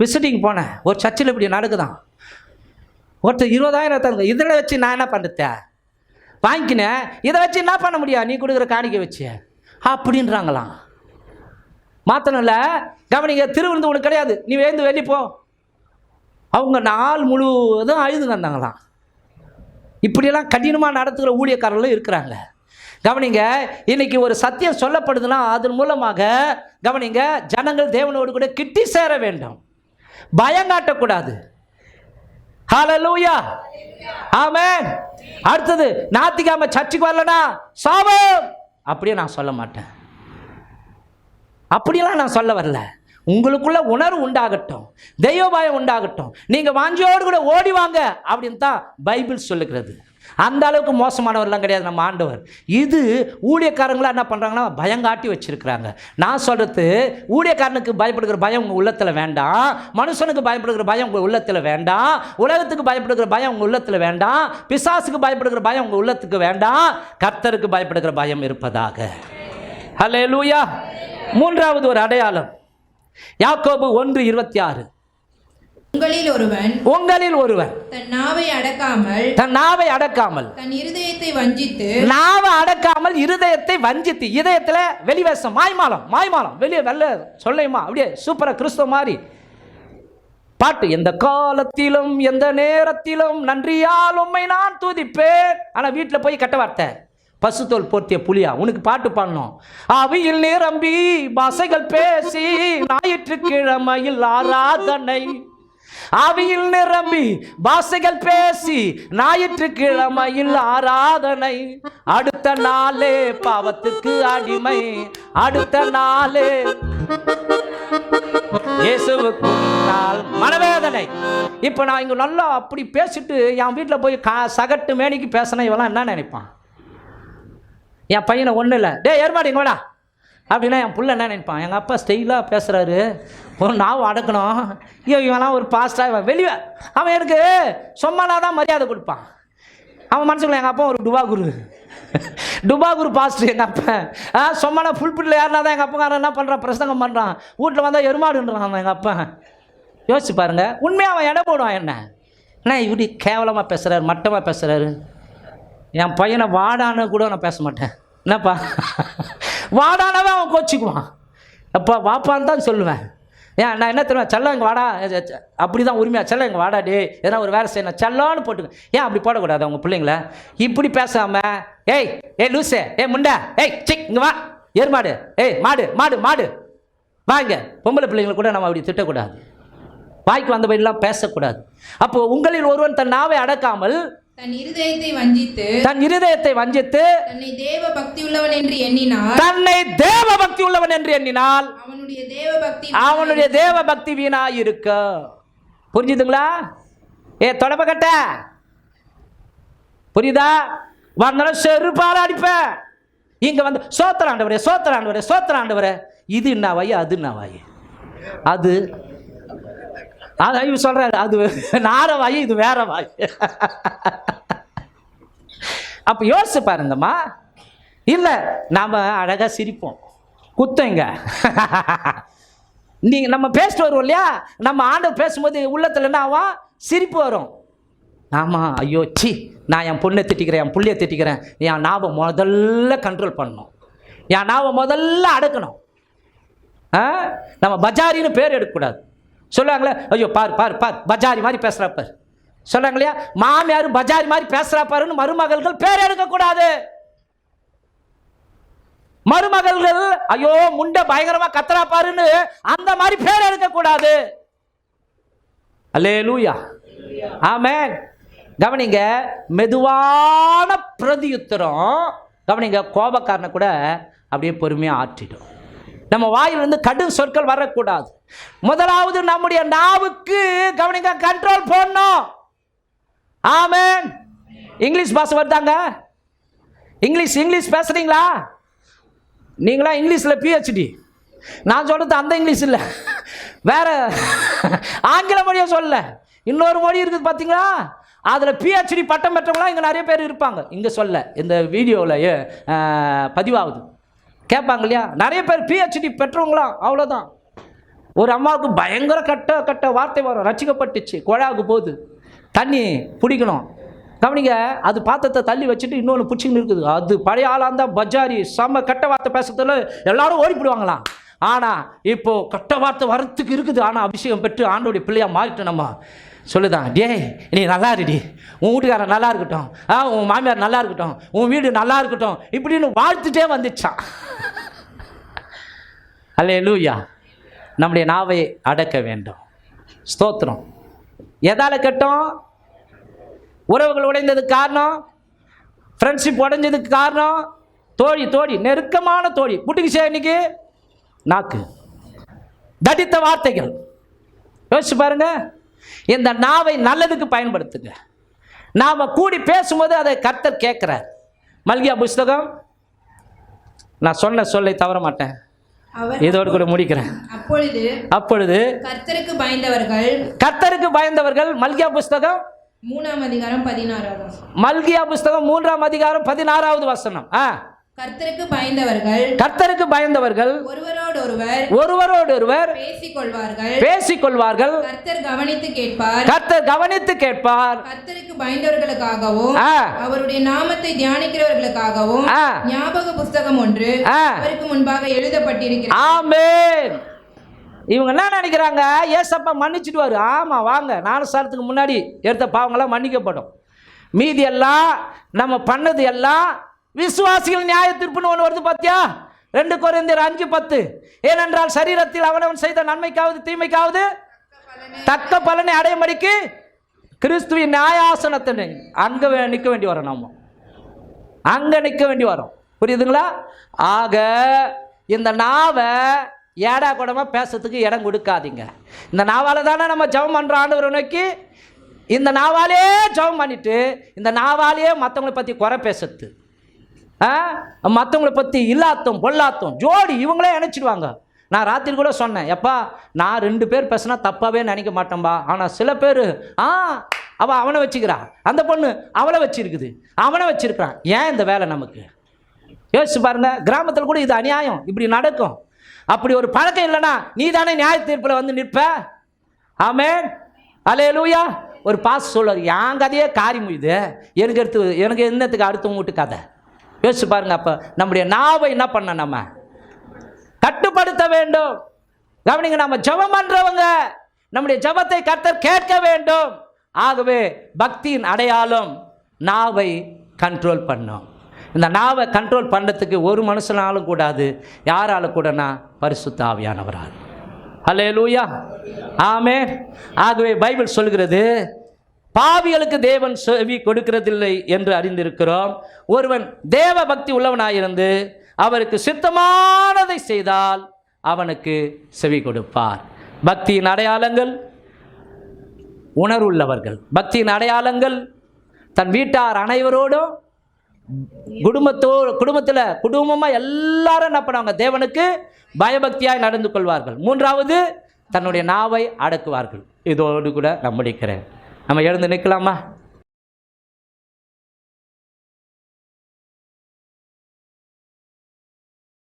விசிட்டிங் போனேன், ஒரு சர்ச்சில் இப்படி நடக்குதான். ஒருத்தர் 20,000 தங்க, இதில் வச்சு நான் என்ன பண்ணுறத வாங்கிக்கினேன், இதை வச்சு என்ன பண்ண முடியாது, நீ கொடுக்குற காணிக்கை வச்சு அப்படின்றாங்களாம். மாத்தனல கவனிங்க, திருவிருந்து உனக்கு கிடையாது, நீ வேந்து வெளிப்போ. அவங்க நாள் முழுவதும் அழுது வந்தாங்களாம். இப்படியெல்லாம் கடினமாக நடத்துகிற ஊழியக்காரர்களும் இருக்கிறாங்க. கவனிங்க, இன்னைக்கு ஒரு சத்தியம் சொல்லப்படுதுன்னா அதன் மூலமாக கவனிங்க, ஜனங்கள் தேவனோடு கூட கிட்டி சேர வேண்டும், பயம் காட்டக்கூடாது. ஹல்லேலூயா, ஆமென். அடுத்தது, ஞாயிற்றுக்கிழமை சர்ச்சுக்கு வரலனா சாபம், அப்படியே நான் சொல்ல மாட்டேன். அப்படியெல்லாம் நான் சொல்ல வரல. உங்களுக்குள்ள உணர்வு உண்டாகட்டும், தெய்வ பயம் உண்டாகட்டும், நீங்க வாஞ்சியோடு கூட ஓடி வாங்க அப்படின்னு தான் பைபிள் சொல்லுகிறது. அந்த அளவுக்கு மோசமானவர்லாம் கிடையாது நம்ம ஆண்டவர். இது ஊழியக்காரங்களாம் என்ன பண்ணுறாங்கன்னா பயங்காட்டி வச்சிருக்கிறாங்க. நான் சொல்கிறது, ஊழியக்காரனுக்கு பயப்படுகிற பயம் உங்கள் உள்ளத்தில் வேண்டாம், மனுஷனுக்கு பயப்படுகிற பயம் உங்கள் உள்ளத்தில் வேண்டாம், உலகத்துக்கு பயப்படுகிற பயம் உங்கள் உள்ளத்தில் வேண்டாம், பிசாசுக்கு பயப்படுகிற பயம் உங்கள் உள்ளத்துக்கு வேண்டாம், கர்த்தருக்கு பயப்படுகிற பயம் இருப்பதாக. ஹல்லேலூயா. 3வது ஒரு அடையாளம், யாக்கோபு 1:26. உங்களில் ஒருவன் தன் நாவை அடக்காமல் தன் இருதயத்தை வஞ்சித்து, நாவை அடக்காமல் இருதயத்தை வஞ்சித்து, இதயத்தில் வெளிவேசம், மாய்மாலம் வெளியே வெள்ள சொல்லையுமா, அப்படியே சூப்பரா கிறிஸ்துவ மாதிரி பாட்டு. எந்த காலத்திலும் எந்த நேரத்திலும் நன்றியால் உம்மை நான் துதிப்பேன். ஆனா வீட்டில் போய் கெட்ட வார்த்தை, பசுத்தோல் போர்த்திய புலியா? உனக்கு பாட்டு பாடணும். ஆவியில் நிரம்பி பாஷைகள் பேசி ஞாயிற்றுக்கிழமையில் ஆராதனை. ஆவியில் நிரம்பி பாஷைகள் பேசி ஞாயிற்றுக்கிழமையில் ஆராதனை. அடுத்த நாளே பாவத்துக்கு அடிமை. அடுத்த நாளே இயேசுவுக்கு முன்னால் மனவேதனை. இப்போ நான் இங்கே நல்லா அப்படி பேசிட்டு என் வீட்டில் போய் சகட்டு மேனிக்கு பேசினா இவெல்லாம் என்ன நினைப்பான்? என் பையனை ஒன்றும் இல்லை, டே ஏற்பாடு இங்கே வாடா அப்படின்னா என் புள்ள என்ன நினைப்பான்? எங்கள் அப்பா ஸ்டைலாக பேசுகிறாரு, ஒரு நாவு அடக்கணும், இவெல்லாம் ஒரு பாஸ்டாக வெளியே அவன் எனக்கு சொம்மானா தான் மரியாதை கொடுப்பான். அவன் மனசுக்குள்ள எங்கள் அப்பா ஒரு டுபாகுரு பாஸ்டர் எங்கள் அப்பா. சொம்மானா புல்பிட்டில் ஏறினா தான் எங்கள் அப்பா என்ன பண்ணுறான், பிரசங்கம் பண்ணுறான். வீட்டில் வந்தால் எருமாடுன்றான் அவன் எங்கள் அப்பா. யோசிச்சு பாருங்க, உண்மையாக அவன் இடம் போடுவான். என்ன இப்படி கேவலமாக பேசுகிறாரு, மட்டமாக பேசுகிறாரு. என் பையனை வாடான்னு கூட நான் பேச மாட்டேன். என்னப்பா வாடானவே அவன் கோச்சிக்குவான். அப்பா வாப்பான்னு தான் சொல்லுவேன். ஏன் நான் என்ன தருவேன், செல்லம் இங்கே வாடா, அப்படி தான் உரிமையாக செல்லம் இங்கே வாடா, டே எதனா ஒரு வேலை செய்யணும் செல்லோன்னு போட்டுக்க. ஏன் அப்படி போடக்கூடாது அவங்க பிள்ளைங்கள? இப்படி பேசாமல் ஏய் லூசே, முண்டா, சிக் இங்கே வா, ஏர்மாடு, மாடு மாடு மாடு வாங்க. பொம்பளை பிள்ளைங்களை கூட நம்ம அப்படி திட்டக்கூடாது, வாய்க்கு வந்தபடியெல்லாம் பேசக்கூடாது. அப்போ உங்களில் ஒருவன் தன் நாவை அடக்காமல் தன் இருதயத்தை வஞ்சித்து தன்னை தேவ பக்தி உள்ளவன் என்று எண்ணினால் அவனுடைய தேவ பக்தி வீணாயிருக்க. புரிஞ்சுதுங்களா? தொடப்பக்கட்ட புரியுதா? வந்தாலும் செருப்பால அடிப்பேன். இங்க வந்து சோத்திராண்டவரே இது என்ன வாய், அது என்ன வாய், அது இவன் சொல்றாரு அது நார வாய், இது வேற வாய். அப்ப யோசிச்சு பாருங்கம்மா. இல்லை நாம அழகா சிரிப்போம், குத்தங்க. நீங்க நம்ம பேசிட்டு வருவோம் இல்லையா, நம்ம ஆண்டவர் பேசும்போது உள்ளத்துல என்ன ஆகும், சிரிப்பு வரும். ஆமா, ஐயோ சி, நான் என் பொண்ணை திட்டிக்கிறேன், என் புள்ளைய திட்டிக்கிறேன். என் நாவை முதல்ல கண்ட்ரோல் பண்ணணும், என் நாவை முதல்ல அடக்கணும். நம்ம பஜாரின்னு பேர் எடுக்கக்கூடாது. சொல்லுவாங்களே, ஐயோ பார் பஜாரி மாதிரி பேசுறாப்பார் சொல்றாங்க இல்லையா, மாமியார் பஜாரி மாதிரி பேசுறாப்பாருன்னு மருமகள்கள் பேர் எடுக்கக்கூடாது. மருமகள்கள் ஐயோ முண்டை பயங்கரமா கத்துறாப்பாருன்னு அந்த மாதிரி பேர் எடுக்கக்கூடாது. அல்லேலூயா, ஆமென். கவனிங்க, மெதுவான பிரதியுத்தரம் கவனிங்க கோபக்காரனை கூட அப்படியே பொறுமையாக ஆற்றிடும். நம்ம வாயிலிருந்து கடும் சொற்கள் வரக்கூடாது. முதலாவது நம்முடைய நாவுக்கு கவனிங்க கண்ட்ரோல் போடணும். ஆமென். இங்கிலீஷ் பாஷை வருதாங்க? இங்கிலீஷ் பேசுறீங்களா? நீங்களா இங்கிலீஷில் PhD? நான் சொல்றது அந்த இங்கிலீஷ் இல்லை, வேற ஆங்கில மொழியை சொல்ல, இன்னொரு மொழி இருக்குது பார்த்தீங்களா, அதில் PhD பட்டம் பெற்றவங்களாம் இங்கே நிறைய பேர் இருப்பாங்க. இங்கே சொல்ல இந்த வீடியோவில் பதிவாகுது, கேட்பாங்க இல்லையா, நிறைய பேர் PhD பெற்றவங்களாம். அவ்வளோதான். ஒரு அம்மாவுக்கு பயங்கர கட்ட வார்த்தை வரும், ரசிக்கப்பட்டுச்சு, குழாவுக்கு போகுது, தண்ணி பிடிக்கணும். கவனிங்க, அது பாத்திரத்தை தள்ளி வச்சுட்டு இன்னொன்று பிடிச்சின்னு இருக்குது. அது பழைய ஆளாக இருந்தால் பஜாரி செம்ம கட்ட வார்த்தை பேசுறதுல எல்லாரும் ஓடிப்பிடுவாங்களாம். ஆனால் இப்போ கட்ட வார்த்தை வரத்துக்கு இருக்குது. ஆனால் அபிஷேகம் பெற்று ஆண்டோடைய பிள்ளையாக மாறிட்டோம். நம்ம சொல்லுதான், டே நீ நல்லா இருடி, உன் வீட்டுக்காரன் நல்லா இருக்கட்டும், உன் மாமியார் நல்லா இருக்கட்டும், உன் வீடு நல்லா இருக்கட்டும், இப்படின்னு வாழ்த்துட்டே வந்துச்சான். அல்லேலூயா. நம்முடைய நாவை அடக்க வேண்டும். ஸ்தோத்திரம். எதால கட்டும்? உறவுகள் உடைந்ததுக்கு காரணம், ஃப்ரெண்ட்ஷிப் உடைஞ்சதுக்கு காரணம், தோழி நெருக்கமான தோழி புட்டிக்கு இன்னைக்கு நாக்கு, தடித்த வார்த்தைகள். யோசிச்சு பாருங்க. இந்த நாவை நல்லதுக்கு பயன்படுத்துங்க. நாம கூடி பேசும்போது அதை கர்த்தர் கேட்கிறார். மல்கியா புஸ்தகம், நான் சொன்ன சொல்லை தவற மாட்டேன், இதோடு கூட முடிக்கிறேன். அப்பொழுது கர்த்தருக்கு பயந்தவர்கள் மல்கியா புஸ்தகம் 3ஆம் அதிகாரம் 16வது வசனம். மல்கியா புஸ்தகம் 3ஆம் அதிகாரம் 16வது வசனம். கர்த்தருக்கு பயந்தவர்கள் ஒருவரோடொருவர் பேசிக்கொள்வார்கள். கர்த்தர் கவனித்து கேட்பார். கர்த்தருக்கு பயந்தவர்களுக்காகவும் அவருடைய நாமத்தை தியானிக்கிறவர்களுக்காகவும் ஞாபக புஸ்தகம் ஒன்று அவருக்கு முன்பாக எழுதப்பட்டிருக்கிறது. ஆமென். இவங்க என்ன நினைக்கிறாங்க, ஏசப்பா மன்னிச்சிடுவாரு. ஆமா, வாங்க, ஞானஸ்நானத்துக்கு முன்னாடி எடுத்த பாவங்கள்லாம் மன்னிக்கப்படும். மீதி எல்லாம் நம்ம பண்ணது எல்லாம் விசுவாசிகள் நியாய தீர்ப்புன்னு ஒன்று வருது பார்த்தியா? 2 கொரிந்தியர் 5:10. ஏனென்றால் சரீரத்தில் அவனவன் செய்த நன்மைக்காவது தீமைக்காவது தக்க பலனை அடையும்படிக்கு கிறிஸ்துவின் நியாயாசனத்தை அங்கே நிற்க வேண்டி வரும். நம்ம அங்கே நிற்க வேண்டி வரும். புரியுதுங்களா? ஆக இந்த நாவை ஏடா கூடமாக பேசுறதுக்கு இடம் கொடுக்காதீங்க. இந்த நாவால் தானே நம்ம ஜெபம் பண்ணுறோம் ஆண்டவரை நோக்கி. இந்த நாவாலே ஜெபம் பண்ணிட்டு இந்த நாவாலேயே மற்றவங்களை பற்றி குறை பேசுறது, மற்றவங்களை பற்றி இல்லாத்தம் பொல்லாத்தம் ஜோடி இவங்களே நினச்சிடுவாங்க. நான் ராத்திரி கூட சொன்னேன், எப்பா நான் 2 பேர் பேசுனா தப்பாகவே நினைக்க மாட்டேன்பா. ஆனால் சில பேர் அவள் அவனை வச்சுக்கிறான், அந்த பொண்ணு அவளை வச்சிருக்குது, அவனை வச்சிருக்கிறான். ஏன் இந்த வேலை நமக்கு? யோசிச்சு பாருங்க. கிராமத்தில் கூட இது அநியாயம், இப்படி நடக்கும். அப்படி ஒரு பழக்கம் இல்லைன்னா நீ தானே நியாய தீர்ப்பில் வந்து நிற்ப. ஆமென், அல்லேலூயா. ஒரு பாஸ் சொல்லுவார், என் கதையே காரி முடியுது, எனக்கு என்னத்துக்கு அடுத்தவங்க வீட்டு கதை. யோசிச்சு பாருங்க. அப்போ நம்முடைய நாவை என்ன பண்ண நம்ம கட்டுப்படுத்த வேண்டும். கவனிங்க, நம்ம ஜெபம் பண்றவங்க நம்முடைய ஜெபத்தை கர்த்தர் கேட்க வேண்டும். ஆகவே பக்தியின் அடையாளம் நாவை கண்ட்ரோல் பண்ணும். இந்த நாவை கண்ட்ரோல் பண்ணுறதுக்கு ஒரு மனுஷனாலும் கூடாது, யாராலும் கூடனா பரிசுத்த ஆவியானவரால். அல்லேலூயா, ஆமென். ஆகவே பைபிள் சொல்கிறது, பாவிகளுக்கு தேவன் செவி கொடுக்கிறதில்லை என்று அறிந்திருக்கிறோம். ஒருவன் தேவ பக்தி உள்ளவனாயிருந்து அவருக்கு சித்தமானதை செய்தால் அவனுக்கு செவி கொடுப்பார். பக்தியின் அடையாளங்கள் உணர்வுள்ளவர்கள். பக்தியின் அடையாளங்கள் தன் வீட்டார் அனைவரோடும் குடும்பமாக எல்லாரும் என்ன பண்ணுவாங்க? தேவனுக்கு பயபக்தியாய் நடந்து கொள்வார்கள். 3வது, தன்னுடைய நாவை அடக்குவார்கள். இதோடு கூட நான் முடிக்கிறேன். நம்ம எழுந்து நிற்கலாமா?